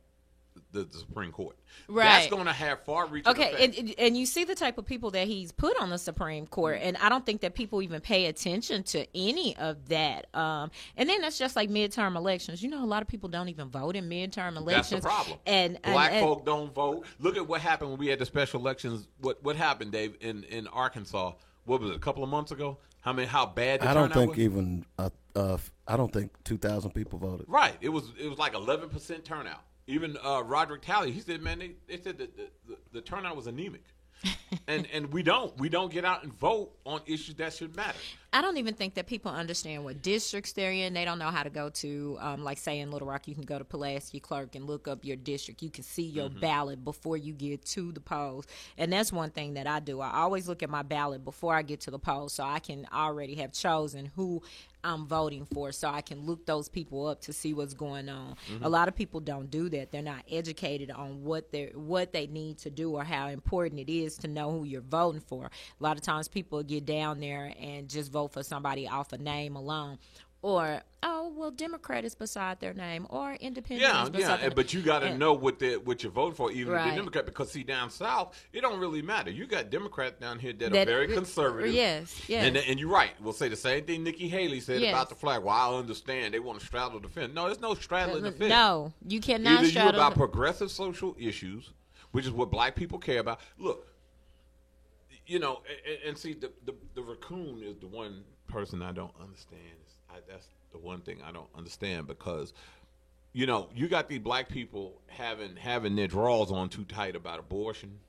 the Supreme Court. Right. That's gonna have far-reaching Okay, effects. and you see the type of people that he's put on the Supreme Court, and I don't think that people even pay attention to any of that. And then that's just like midterm elections. You know, a lot of people don't even vote in midterm elections. That's the problem. And Black and, folk don't vote. Look at what happened when we had the special elections. What happened, Dave, in Arkansas? What was it, a couple of months ago? How bad the I don't turnout think was? even I don't think 2,000 people voted. Right. It was like 11% turnout. Even Roderick Talley, he said, man, they said that the turnout was anemic. and we don't get out and vote on issues that should matter. I don't even think that people understand what districts they're in. They don't know how to go to, like say in Little Rock, you can go to Pulaski Clerk and look up your district. You can see your ballot before you get to the polls. And that's one thing that I do. I always look at my ballot before I get to the polls so I can already have chosen who I'm voting for, so I can look those people up to see what's going on. A lot of people don't do that. They're not educated on what they need to do or how important it is to know who you're voting for. A lot of times people get down there and just vote for somebody off a name alone. Or, oh, well, Democrat is beside their name, or Independent is beside their but you got to and- know what you're voting for, even if Right. you're Democrat, because see, down south, it don't really matter. You got Democrats down here that are That- very conservative. Yes. And you're right. We'll say the same thing Nikki Haley said Yes. about the flag. Well, I understand they want to straddle the fence. No, there's no straddling the fence. No, you cannot Either you're straddle about the- progressive social issues, which is what black people care about. Look, you know, and see, the raccoon is the one person I don't understand. That's the one thing I don't understand because, you know, you got these black people having their drawers on too tight about abortion.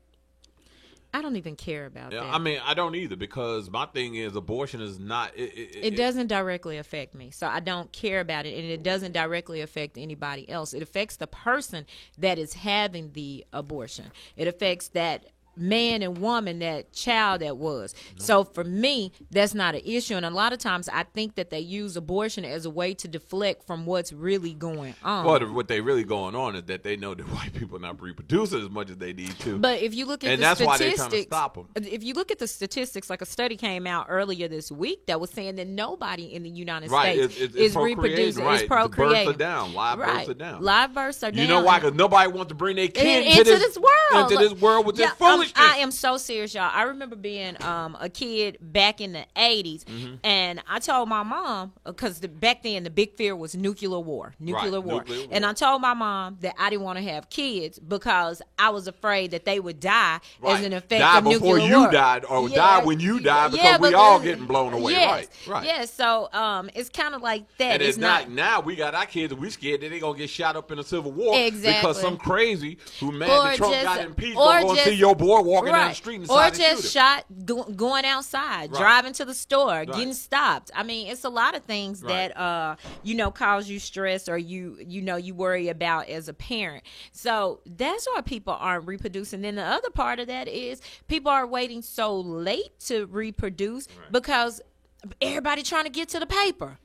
I don't even care about Yeah, that. I mean, I don't either because my thing is abortion is not. It doesn't directly affect me, so I don't care about it, and it doesn't directly affect anybody else. It affects the person that is having the abortion. It affects that man and woman, that child that was. So for me, that's not an issue. And a lot of times I think that they use abortion as a way to deflect from what's really going on. Well, what they really going on is that they know that white people are not reproducing as much as they need to. But if you look at And the that's why statistics, they're trying to stop 'em. If you look at the statistics, like a study came out earlier this week that was saying that nobody in the United Right, States it's is procreating, reproducing, right. is The births procreating. are down. Live births Right. are down. Live births are down. You know why? Because nobody wants to bring their kids into this world. Into this world with this foolishness. I am so serious, y'all. I remember being a kid back in the 80s, Mm-hmm. and I told my mom, because back then the big fear was nuclear war. Nuclear war. And I told my mom that I didn't want to have kids because I was afraid that they would die as an effect Die of before nuclear you war. died, or Yeah. die when you die, because Yeah, we but all the- getting blown away. Yes. Right. Yes, so it's kind of like that. And It's it's not now. We got our kids, and we scared that they gonna get shot up in a civil war Exactly. because some crazy who mad Or that Trump just- got impeached or gonna go and just- see your boy walking down Right. the street and or decide to just shoot him. shot going outside, Right. driving to the store, Right. getting stopped. I mean, it's a lot of things Right. that cause you stress or you worry about as a parent. So that's why people aren't reproducing. Then the other part of that is people are waiting so late to reproduce because everybody trying to get to the paper.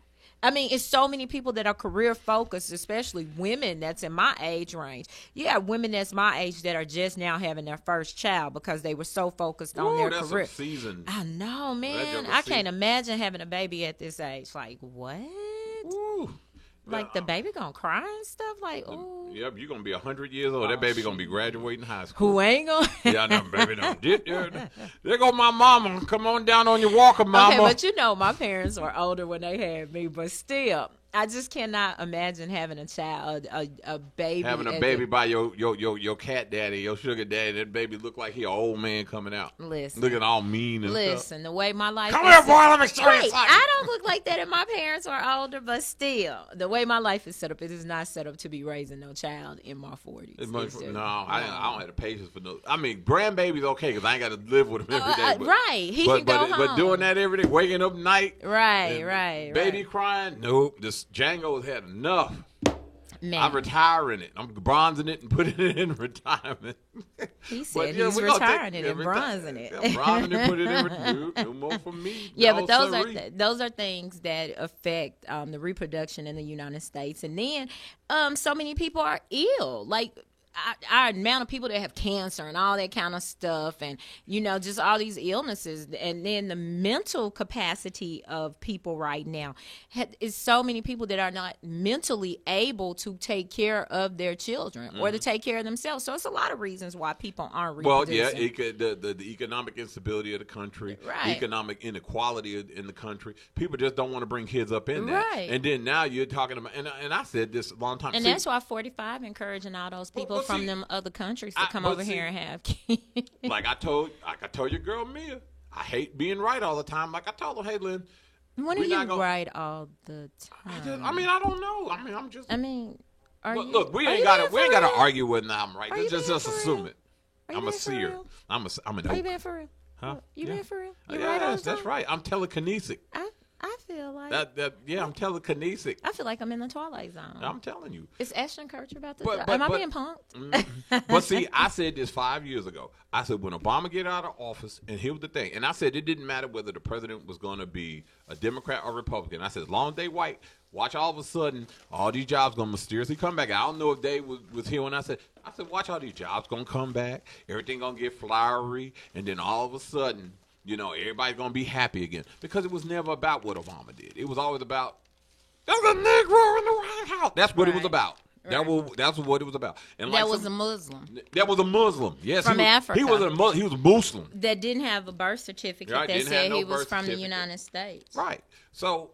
I mean, it's so many people that are career focused, especially women that's in my age range. You have women that's my age that are just now having their first child because they were so focused on Ooh, their that's career. a season. I know, man. That's I a can't imagine having a baby at this age. Like, what? Ooh. Like, the baby gonna cry and stuff? Like, ooh. Yep, you're gonna be 100 years old. That baby gonna be graduating high school. Who ain't gonna? Yeah, no, baby, don't get there. There go my mama. Come on down on your walker, mama. Okay, but you know, my parents were older when they had me, but still, I just cannot imagine having a child, a baby. Having a baby by your cat daddy, your sugar daddy. That baby look like he an old man coming out. Listen. Looking all mean and stuff. Listen, the way my life Come is here, boy. Let me show you Right, something. I don't look like that, and my parents are older, but still, the way my life is set up, it is not set up to be raising no child in my 40s. It's much, It's just- no, I don't have the patience for no. I mean, grandbaby's okay because I ain't got to live with him every day. But, right, he can go but home. doing that every day, waking up night, Right. baby crying. Nope, this Django has had enough. Man, I'm retiring it. I'm bronzing it and putting it in retirement. he But, said yeah, he's we gonna retiring take- it and bronzing it. Yeah, bronzing it, put it in. No more for me. Yeah, No, but those sirree. those are things that affect the reproduction in the United States, and then so many people are ill. Like our amount of people that have cancer and all that kind of stuff, and just all these illnesses, and then the mental capacity of people right now is so many people that are not mentally able to take care of their children or to take care of themselves. So it's a lot of reasons why people aren't Well, reproducing. yeah, the economic instability of the country, Right. economic inequality in the country. People just don't want to bring kids up in that. Right. And then now you're talking about, and I said this a long time. And See, that's why 45 encouraging all those people Well, from see, them other countries to come but over see- here and have kids. like I told your girl Mia, I hate being right all the time. Like I told her, hey Lynn, When are we're not you gonna- right all the time? I don't know. I mean, I'm just. Are you? Look, we are ain't you got being to. We ain't for got to real? argue whether I'm right. Are you Just being just for assume real? it. Are you I'm a being for seer. real? I'm an Are you oak. being for real? Huh? You Yeah. being for real? You right all Yes, the that's time? right. I'm telekinesic. I feel like I'm telekinesic. I feel like I'm in the Twilight Zone. I'm telling you. Is Ashton Kutcher about to? But- Am I but- being punked? But see, I said this 5 years ago. I said when Obama get out of office, and here was the thing, and I said it didn't matter whether the president was going to be a Democrat or Republican. I said as long as they white, watch all of a sudden all these jobs going to mysteriously come back. I don't know if Dave was here when I said watch all these jobs going to come back. Everything going to get flowery, and then all of a sudden, everybody's going to be happy again. Because it was never about what Obama did. It was always about, there's a Negro in the White House. That's what it was Right. about. Right. That's what it was about. And That like was a Muslim that was a Muslim. Yes, From Africa. He was a Muslim. that didn't have a birth certificate Right, that didn't have said no he was birth from the certificate. United States. Right. So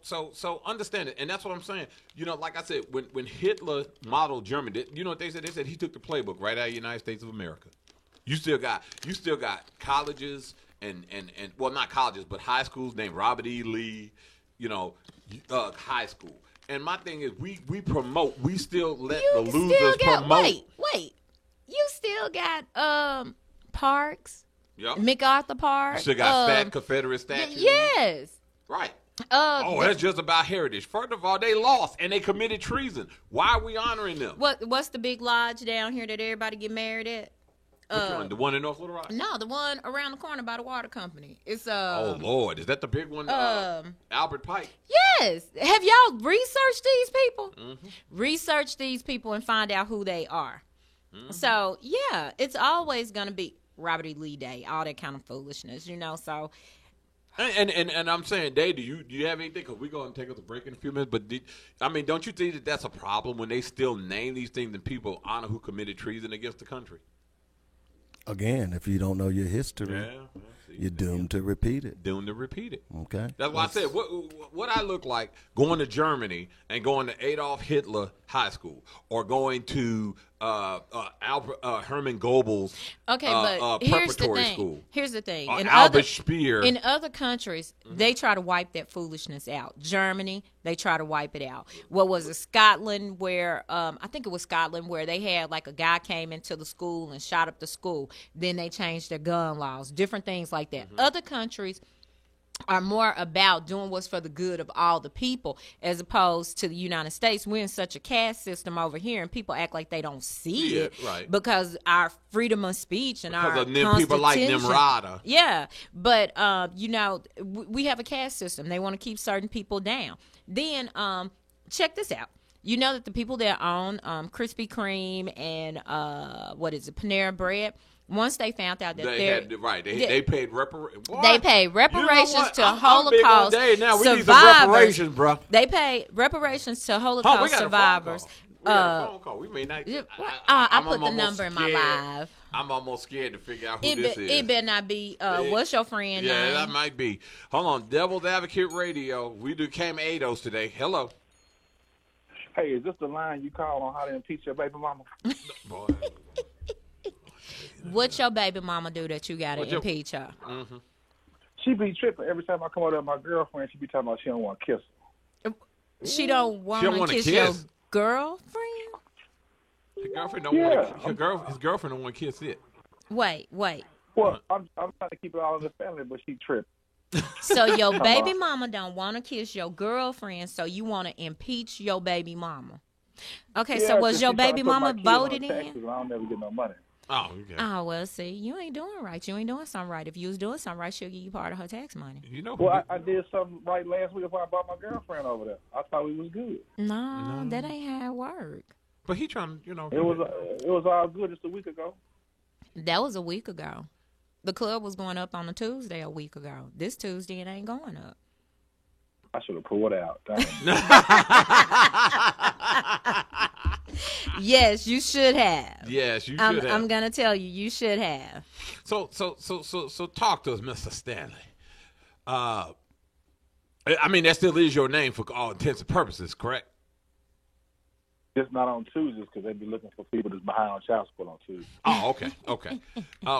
understand it, and that's what I'm saying. Like I said, when Hitler modeled Germany, you know what they said? They said he took the playbook right out of the United States of America. You still got colleges and well, not colleges, but high schools named Robert E. Lee. High school. And my thing is, we promote. We still let the losers promote. Wait. You still got parks, Yep. MacArthur Park. You still got Confederate statues. Yes. Right. That's just about heritage. First of all, they lost and they committed treason. Why are we honoring them? What's the big lodge down here that everybody get married at? Which one? The one in North Little Rock? No, the one around the corner by the water company. It's Oh Lord, is that the big one? Albert Pike. Yes. Have y'all researched these people? Mm-hmm. Research these people and find out who they are. Mm-hmm. So yeah, it's always gonna be Robert E. Lee Day, all that kind of foolishness, So And I'm saying, Dave, do you have anything? Because we're going to take us a break in a few minutes. But don't you think that that's a problem when they still name these things and people honor who committed treason against the country? Again, if you don't know your history, you're doomed to repeat it. Doomed to repeat it. Okay. That's why I said what I look like going to Germany and going to Adolf Hitler High School or going to Herman Goebbels but here's the preparatory thing. school. Here's the thing. Or Albert Speer. In other countries, they try to wipe that foolishness out. Germany, they try to wipe it out. What was it? Scotland, where I think it was Scotland, where they had like a guy came into the school and shot up the school. Then they changed their gun laws, different things like that. Other countries are more about doing what's for the good of all the people, as opposed to the United States. We're in such a caste system over here, and people act like they don't see Yeah, it, right. because our freedom of speech and Because our of them people like Constitution- Nimrata. Yeah, but we have a caste system. They want to keep certain people down. Then check this out. You know that the people that own Krispy Kreme and Panera Bread, once they found out that they paid reparations. they paid reparations to I'm big on Holocaust Dave now. We need some survivors. reparations, bro. They paid reparations to Oh, we Holocaust got survivors. a phone call. We got a phone call. We may not. I I'm put the almost number in my scared. live. I'm almost scared to figure out who this is. It better not be. What's your friend Yeah, name? that might be. Hold on, Devil's Advocate Radio. We came Ados today. Hello. Hey, is this the line you call on how to impeach your baby mama? Boy. What your baby mama do that you got to What your- impeach her? She be tripping every time I come over to my girlfriend. She be talking about she don't want to kiss her. She don't want to wanna kiss your kiss. girlfriend? His girlfriend don't Yeah. want his girlfriend don't want to kiss it. Wait. Well, I'm trying to keep it all in the family, but she tripped. So your baby mama don't want to kiss your girlfriend, so you want to impeach your baby mama. Okay, so Yeah, was 'cause your she tryna baby put my mama kids on voted taxes, in? and I don't never get no money. Oh, okay. Oh, well, see, you ain't doing right. You ain't doing something right. If you was doing something right, she'll give you part of her tax money. You know, Well, I did something right last week before I brought my girlfriend over there. I thought we was good. No, that ain't how it work. but he trying to, you know. It was all good just a week ago. That was a week ago. The club was going up on a Tuesday a week ago. This Tuesday, it ain't going up. I should have pulled out. Dang. Yes, you should have. Yes, you should I'm have. gonna tell you, you should have. So talk to us, Mr. Stanley. I mean, that still is your name for all intents and purposes, correct? Just not on Tuesdays because they be looking for people that's behind on child support on Tuesdays. Oh, okay.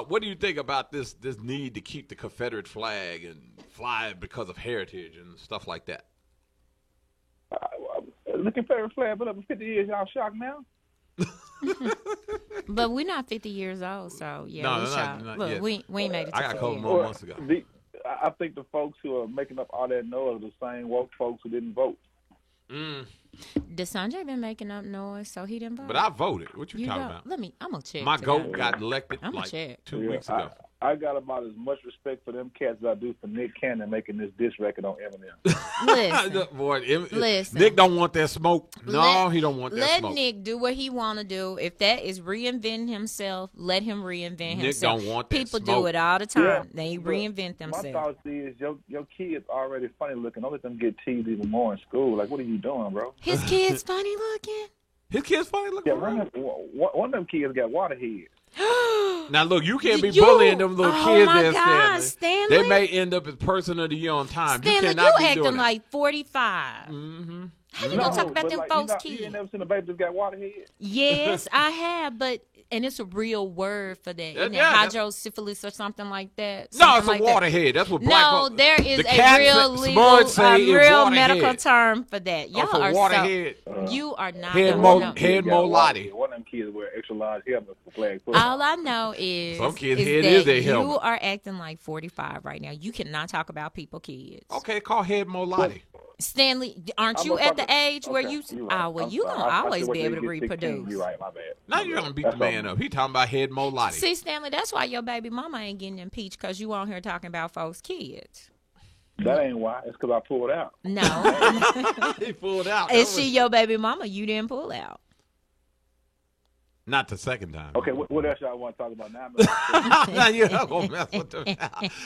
What do you think about this need to keep the Confederate flag and fly it because of heritage and stuff like that? The Confederate flag been up for 50 years. Y'all shocked now? But we're not 50 years old, so yeah, No, we not- shot. not Look, yet. we ain't made it to I got a 50 couple years. more months ago. I think the folks who are making up all that noise are the same woke folks who didn't vote. DeSanjay been making up noise, so he didn't vote. But I voted. What you You talking don't- about? Let me. I'm gonna check. My today. goat got elected I'ma like check. 2 weeks ago. I got about as much respect for them cats as I do for Nick Cannon making this diss record on Eminem. Listen, Boy, Listen. Nick don't want that smoke. No, Let- he don't want that let smoke. Nick do what he want to do. If that is reinventing himself, let him reinvent Nick himself. don't want that People smoke. do it all the time. Yeah, They but reinvent My themselves. thought is your kids already funny looking. Don't let them get teased even more in school. Like, what are you doing, bro? His kid's funny looking. His kid's funny looking. Yeah, one of them kids got water head. Now look, you can't be You- bullying them little oh kids my there, God, Stanley. They Stanley. may end up as person of the year on time. Stanley, you you cannot be acting doing that. like 45. Mm-hmm. How you gonna talk about but them like, folks' you kids? ain't never seen a baby that's got water head? Yes, I have, but and it's a real word for that. Isn't Yeah, it that's- hydrosyphilis or something like that? No, Something it's a like that. waterhead. That's what black No, folks- there is the a cats real that legal, Smud say is real waterhead. medical term for that. Y'all for are waterhead. so. You are not. Head gonna mo- know. head Got water Molati. head. One of them kids wear extra large helmets for flag football. All I know is, Some kids' is head that is their you helmet. are acting like 45 right now. You cannot talk about people kids. Okay, call Head Molati. Stanley, aren't I'm you gonna at the talk- age where okay, you? you're right. Oh, well, I'm you sorry. gonna I always said be when able to you get 16, reproduce. You're right, my bad. Now you're gonna beat That's the man all. up. He talking about Head Molati. See, Stanley, that's why your baby mama ain't getting impeached because you on here talking about folks' kids. That ain't why. It's because I pulled out. No, He pulled out. is she your baby mama? You didn't pull out. Not the second time. Okay, what else y'all want to talk about now? Now you're not gonna mess with them.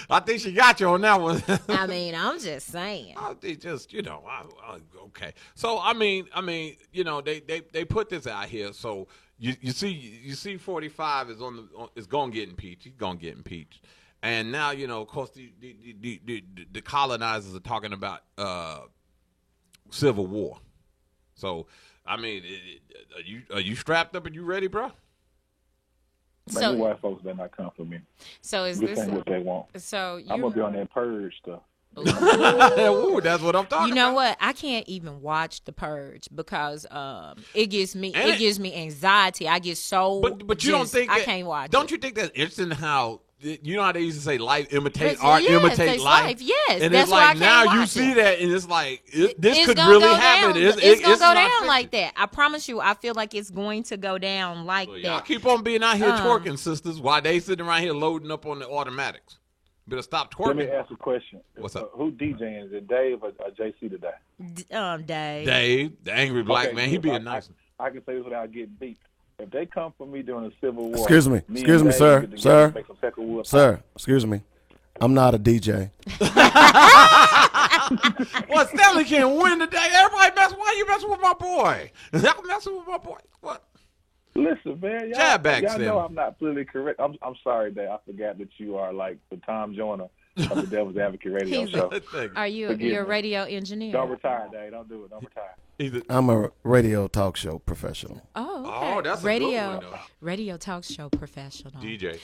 I think she got you on that one. I mean, I'm just saying. I think just okay. So I mean, they put this out here. So you see 45 is gonna get impeached. He's gonna get impeached. And now of course the colonizers are talking about civil war. So I mean, are you strapped up and you ready, bro? Man, So- you white folks better not come for me. So is Just this? saying what they want. So I'm you? gonna be on that purge stuff. Ooh, that's what I'm talking You know about. what? I can't even watch The Purge because it gives me And it- anxiety. I get so. But you don't just- think I that, can't watch? Don't it. you think that's interesting how you know how they used to say life imitate Yes, art, yes, imitate it's life? life, yes. And That's it's why I like can't now you watch see it. that, and it's like this It's could gonna really go happen. down. It's gonna go not down fiction. like that. I promise you. I feel like it's going to go down like Well, y'all that. keep on being out here twerking, sisters, while they sitting around here loading up on the automatics. Better stop Let me twerking. ask a question. What's up? Who DJing? Is it Dave or JC today? Dave. Dave, the angry black Okay, man, he good. being nice. I can say this without getting beat. If they come for me during the Civil War, Excuse me. and Excuse me, Dave sir. get together Sir. and make some Peckerwood Sir, excuse me. I'm not a DJ. Well, Stanley can't win today. Everybody mess. Why you messing with my boy? I'm messing with my boy. What? Listen, man, y'all, Jab back, y'all Stanley. know I'm not politically correct. I'm sorry, Dave. I forgot that you are like the Tom Joyner of the Devil's Advocate radio He's show. Are you? Forgive You're a me. radio engineer. Don't retire, Dave. Don't do it. Don't retire. I'm a radio talk show professional. Oh, okay. Oh, that's a radio, good one, though. radio talk show professional. DJ.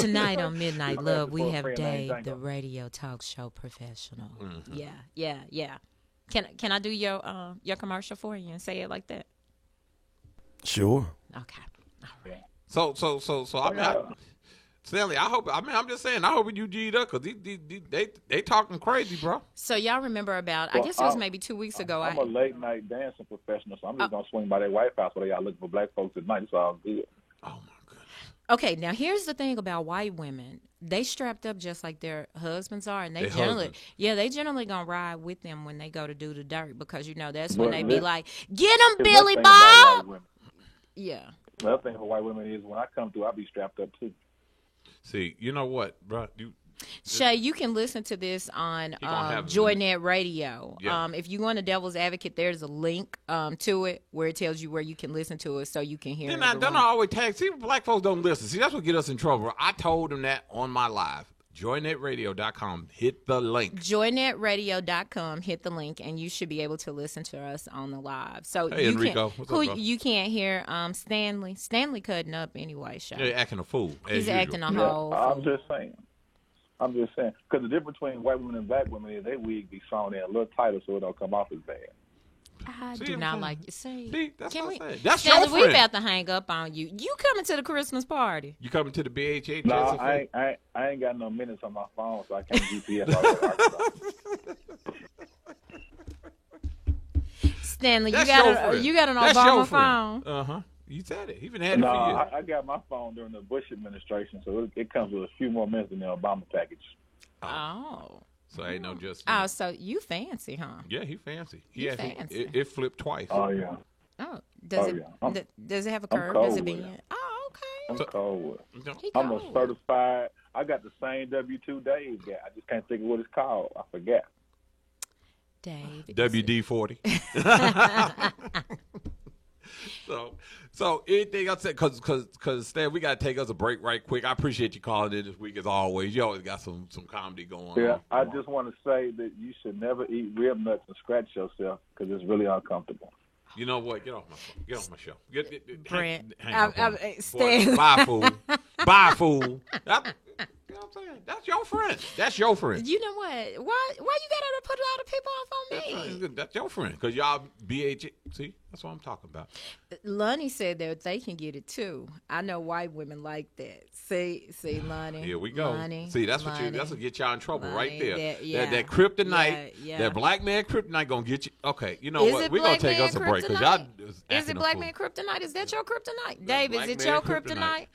Tonight on Midnight Love, we for a have friend named Dave, the Django. radio talk show professional. Mm-hmm. Yeah. Can I do your commercial for you and say it like that? Sure. Okay. All right. So I mean, Stanley, I'm just saying, I hope you G'd up because they talking crazy, bro. So y'all remember about? I Well, guess it was I'm- maybe 2 weeks ago. I'm a late night dancing professional, so I'm just gonna swing by their White House where they are looking for black folks at night. It's all good. Oh my goodness. Okay, now here's the thing about white women. They strapped up just like their husbands are, and they generally gonna ride with them when they go to do the dirt because that's when But they be this- like, "Get him, Another Billy thing about white Bob." women- Yeah. Another thing for white women is when I come through, I be strapped up too. See, you know what, bro? Shay, you can listen to this on gonna have- JoyNet Radio. Yeah. If you go on to Devil's Advocate, there's a link to it where it tells you where you can listen to it so you can hear it. Don't always tag. See, black folks don't listen. See, that's what get us in trouble. I told them that on my live. JoyNetRadio.com. Hit the link. JoyNetRadio.com. Hit the link, and you should be able to listen to us on the live. So Hey, you Enrico. Can't, What's up, bro? you can't hear Stanley. Stanley cutting up anyway, Shay. They're acting a fool. as He's usual. acting a Yeah, whole. I'm fool. just saying. Because the difference between white women and black women is they wig be sewn in a little tighter so it don't come off as bad. I See do what not I'm like saying? it. See, that's can what I'm we? saying. That's Stanley, your we friend. about to hang up on you. You coming to the Christmas party? You coming to the BHH? No, Jessica? I ain't got no minutes on my phone, so I can't GPS all that. Stanley, That's you your got friend. you got an That's Obama your friend. phone. Uh-huh. You said it. He been had it No, for years. I got my phone during the Bush administration, so it comes with a few more minutes than the Obama package. Oh. So ain't no just. Oh, so you fancy, huh? Yeah, he fancy. He actually- fancy. It flipped twice. Oh, yeah. Oh, does Oh, it yeah. does it have a I'm curve? cold Does it with be? it. Oh, okay. I'm cold with it. You know? He I'm a cold. certified. I got the same W-2 Dave got. I just can't think of what it's called. I forgot. Dave. WD-40. So anything else? Because Stan, we got to take us a break right quick. I appreciate you calling in this week as always. You always got some comedy going Yeah, on. I just want to say that you should never eat rib nuts and scratch yourself because it's really uncomfortable. You know what? Get off my phone. Get off my show. Brent, hang up on me. Stan. Boy, bye, fool. Bye, fool. You know what I'm saying? That's your friend. That's your friend. You know what? Why you gotta put a lot of people off on me? That's your friend. Because y'all BH. See? That's what I'm talking about. Lonnie said that they can get it too. I know white women like that. See, Lonnie. Here we go. Lonnie, See, that's Lonnie, what get y'all in trouble right Lonnie, there. that- That kryptonite, yeah. that black man kryptonite gonna get you. Okay, you know Is what? it We're gonna black take man us a break because kryptonite? y'all Is acting it a black fool. man kryptonite? Is that your kryptonite? Dave, is Black it man your kryptonite?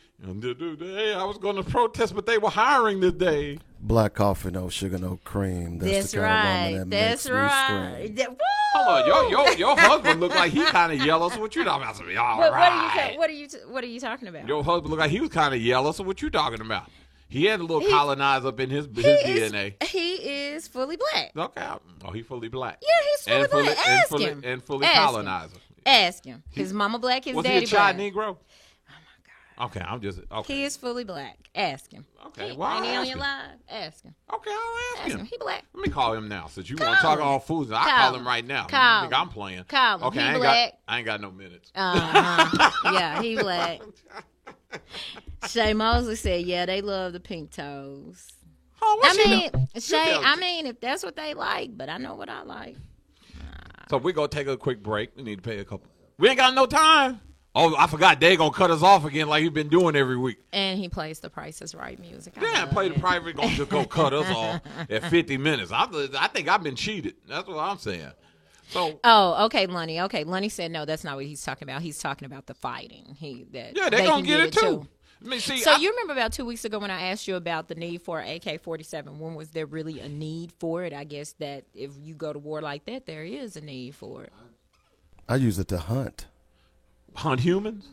Hey, I was going to protest, but they were hiring today. Black coffee, no sugar, no cream. That's the kind right. of woman that That's makes me right. scream. That- woo! Hold on, your husband look like he kind of yellow. So what you talking about? So, all What right. are you talking about? Your husband look like he was kind of yellow. So what you talking about? He had a little colonized up in his He DNA. is fully black. Okay. Oh, he fully black. Yeah, he's fully black. Ask him. And fully Ask him. colonizer. Ask him. His mama black, his Was he daddy a child black. Negro? Okay, I'm just okay. He is fully black. Ask him. Okay, He, well, I'll ain't he on ask your him. live? Ask him. Okay, I'll ask Ask him. him. He black. Let me call him now. Since you Call want to talk him. all fools, I'll Call call him. him right now. Call You think him. I'm playing? Call him. Okay, He I black. ain't got no minutes. Yeah, he black. Shay Mosley said, "Yeah, they love the pink toes." Oh, what I she mean, know? Shay. You know. I mean, if that's what they like, but I know what I like. So we're going to take a quick break. We need to pay a couple. We ain't got no time. Oh, I forgot. They going to cut us off again like he's been doing every week. And he plays the Price is Right music. I Yeah, love play the it. private. Going to go cut us off at 50 minutes. I think I've been cheated. That's what I'm saying. So Oh, okay, Lonnie. Okay, Lonnie said no. That's not what he's talking about. He's talking about the fighting. yeah, they going to can get it too. I mean, see, So you remember about 2 weeks ago when I asked you about the need for AK-47? When was there really a need for it? I guess that if you go to war like that, there is a need for it. I use it to hunt. hunt humans.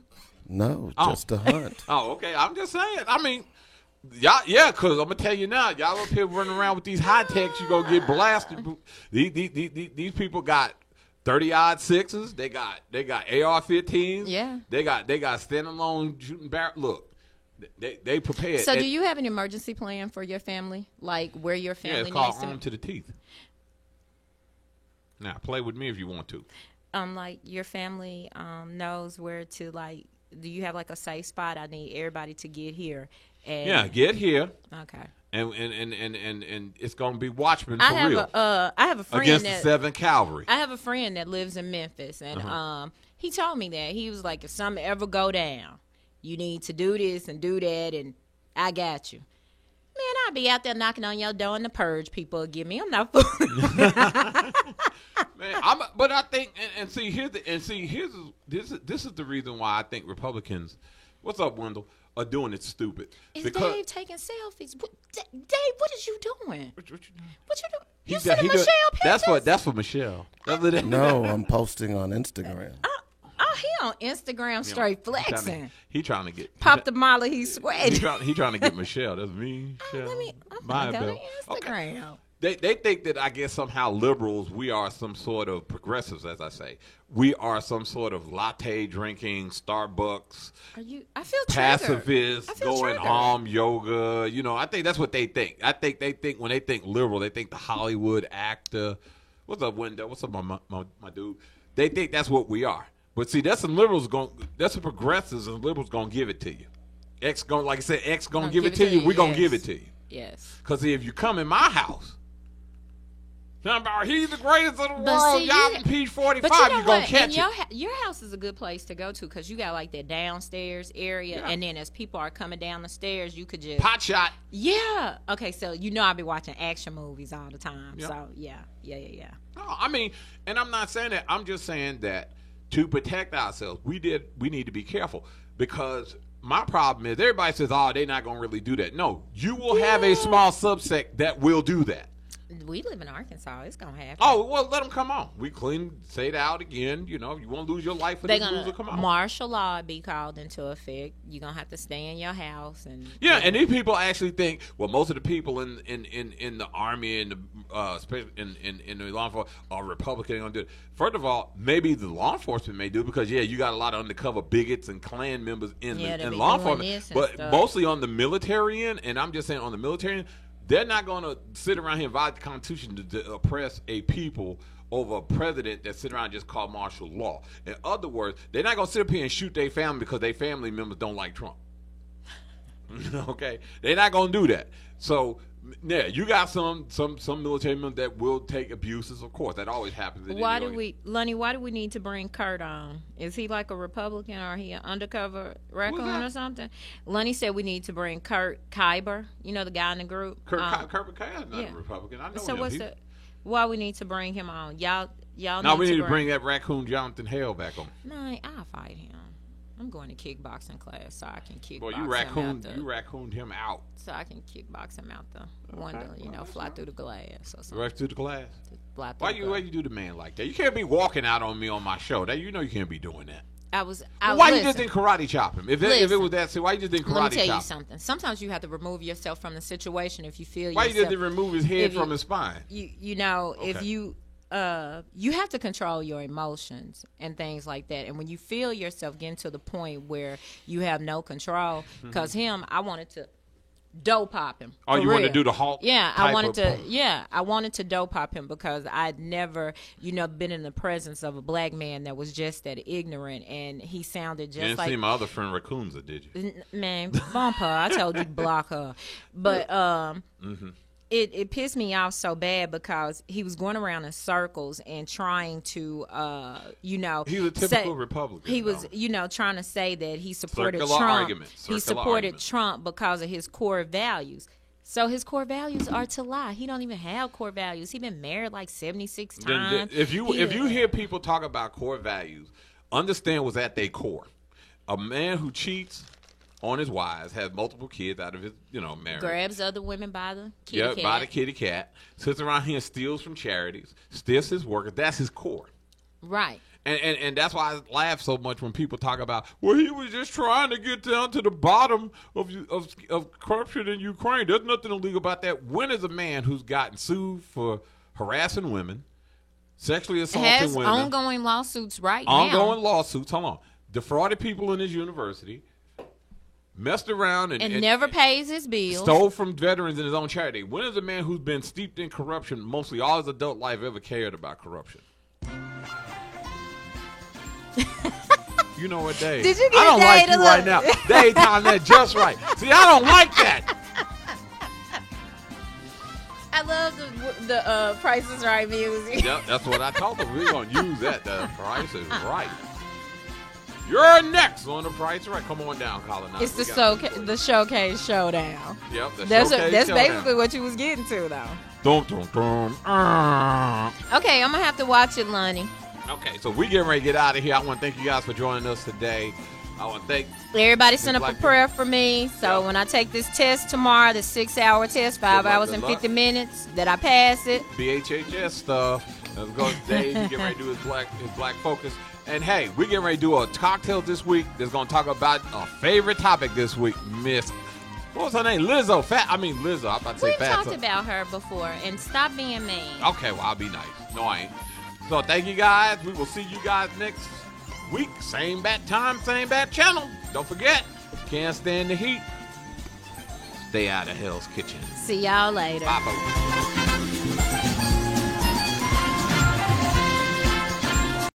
No, Oh. just to hunt. Oh, okay. I'm just saying. I mean, y'all, yeah, because I'm going to tell you now, y'all up here running around with these high techs, you're going to get blasted. These people got 30-odd sixes. They got AR-15s. Yeah. They got standalone shooting barrel. Look, they prepared. So And- do you have an emergency plan for your family? Like where your Yeah, family it's called needs to armed to the teeth. Now, play with me if you want to. Like your family knows where to like. Do you have like a safe spot? I need everybody to get here. And, Yeah, get here. Okay. And it's gonna be Watchmen for I have real I have a friend against that the 7th Cavalry. I have a friend that lives in Memphis, and he told me that he was like, if something ever go down, you need to do this and do that, and I got you. Man, I'll be out there knocking on your door and the purge people will give me. I'm not fooling. Man, but I think this is the reason why I think Republicans. What's up, Wendell? Are doing it stupid. Is Dave taking selfies? Dave, what is you doing? What you doing? What you doing? You sending Michelle pictures? That's for Michelle. No, I'm posting on Instagram. Oh, he on Instagram straight flexing. He trying to get Pop the molly, he's sweating. He trying to get Michelle. That's me. I'm My gonna go bill. to Instagram. They think that I guess somehow liberals, we are some sort of progressives, as I say. We are some sort of latte drinking, Starbucks, Are you? I feel triggered. pacifists, I feel going triggered. home yoga. You know, I think that's what they think. I think they think when they think liberal, they think the Hollywood actor. What's up, Wendell? What's up, my dude? They think that's what we are. But see, that's some liberals that's some progressives and liberals gonna give it to you. X gonna, like I said, X gonna give it to you. We're gonna give it to you. Yes. Because if you come in my house, he's the greatest of the But world. see, Y'all you- in Peach 45, But you know you're going what? to catch And it. your house is a good place to go to because you got like that downstairs area, Yeah. and then as people are coming down the stairs, you could just Pot shot. Yeah. Okay, so you know I be watching action movies all the time. Yeah. So yeah. No, I mean, and I'm not saying that. I'm just saying that to protect ourselves, we need to be careful because my problem is everybody says, oh, they're not going to really do that. No, you will have a small subset that will do that. We live in Arkansas. It's gonna happen. Oh, well, let them come on. We say it out again. You know, you want to lose your life for They're this gonna loser, come on. martial law be called into effect. You're gonna have to stay in your house and Yeah, and these people actually think. Well, most of the people in the army and in the law enforcement are Republican. Gonna do it. First of all, maybe the law enforcement may do it because you got a lot of undercover bigots and Klan members in they be law doing enforcement, this and but stuff. mostly on the military end. And I'm just saying on the military end, they're not going to sit around here and violate the Constitution to oppress a people over a president that sit around and just call martial law. In other words, they're not going to sit up here and shoot their family because their family members don't like Trump. Okay? They're not going to do that. So, yeah, you got some military members that will take abuses, of course. That always happens. Lonnie, why do we need to bring Kurt on? Is he like a Republican or he an undercover raccoon that? or something? Lonnie said we need to bring Kurt Kyber, you know, the guy in the group. Kurt McKay is not yeah. a Republican. I know So him. why we need to bring him on? Y'all No, we need to bring bring that raccoon Jonathan Hale back on. No, I'll fight him. I'm going to kickboxing class so I can kickbox Boy, him you raccooned him out. so I can kickbox him out the window, fly through the glass or something. Right through the glass. Fly through Why the you glass. do the man like that? You can't be walking out on me on my show. That you know you can't be doing that. Why you just didn't karate chop him? If it was that, why you just didn't karate Let me tell chop you him? something. Sometimes you have to remove yourself from the situation if you feel Why you yourself. just didn't remove his head if from you- his spine? If Okay. you have to control your emotions and things like that. And when you feel yourself getting to the point where you have no control, because I wanted to dope pop him. Oh, for you want to real. do the Hulk? Yeah, type I wanted of to. punch. Yeah, I wanted to dope pop him because I'd never, been in the presence of a black man that was just that ignorant, and he sounded You just didn't like see my other friend Raccoonza, did you? man, bump her. I told you to block her. But it pissed me off so bad because he was going around in circles and trying to, He's a typical Republican. He was, though. trying to say that he supported Circular Trump. argument. He Circular supported argument. Trump because of his core values. So his core values are to lie. He don't even have core values. He been married like 76 times. If you hear people talk about core values, understand what's at their core. A man who cheats on his wives, has multiple kids out of his, marriage. Grabs other women by the kitty cat. By the kitty cat. Sits around here and steals from charities. Steals his workers. That's his core. Right. And that's why I laugh so much when people talk about, well, he was just trying to get down to the bottom of corruption in Ukraine. There's nothing illegal about that. When is a man who's gotten sued for harassing women, sexually assaulting Has women, ongoing lawsuits right now. ongoing lawsuits, hold on, defrauded people in his university, messed around and never pays his bills. stole from veterans in his own charity. When is a man who's been steeped in corruption, mostly all his adult life, ever cared about corruption? You know what, Dave? Did you I get don't Dave like to you right look? now. Dave timed that just right. See, I don't like that. I love the Price is Right music. Yep, that's what I told them. We're going to use that. The Price is Right. You're next on The Price is Right. Come on down, Colin. It's the Showcase Showdown. Yep, the That's Showcase Showdown. basically what you was getting to, though. Dum, dum, dum. Okay, I'm gonna have to watch it, Lonnie. Okay, so we getting ready to get out of here. I want to thank you guys for joining us today. I want to thank Everybody sent up a Black prayer for me. So Yep. when I take this test tomorrow, the 6-hour test, 5 Good luck, hours good and luck. 50 minutes, that I pass it. BHHS stuff. Let's go, Dave. He getting ready to do his black focus. And hey, we getting ready to do a cocktail this week that's going to talk about a favorite topic this week, Miss. What was her name? Lizzo. Lizzo. I'm about to say We've Fat. talked about her before, and stop being mean. Okay, well, I'll be nice. No, I ain't. So thank you guys. We will see you guys next week. Same bat time, same bat channel. Don't forget, can't stand the heat. Stay out of Hell's Kitchen. See y'all later. Bye, folks.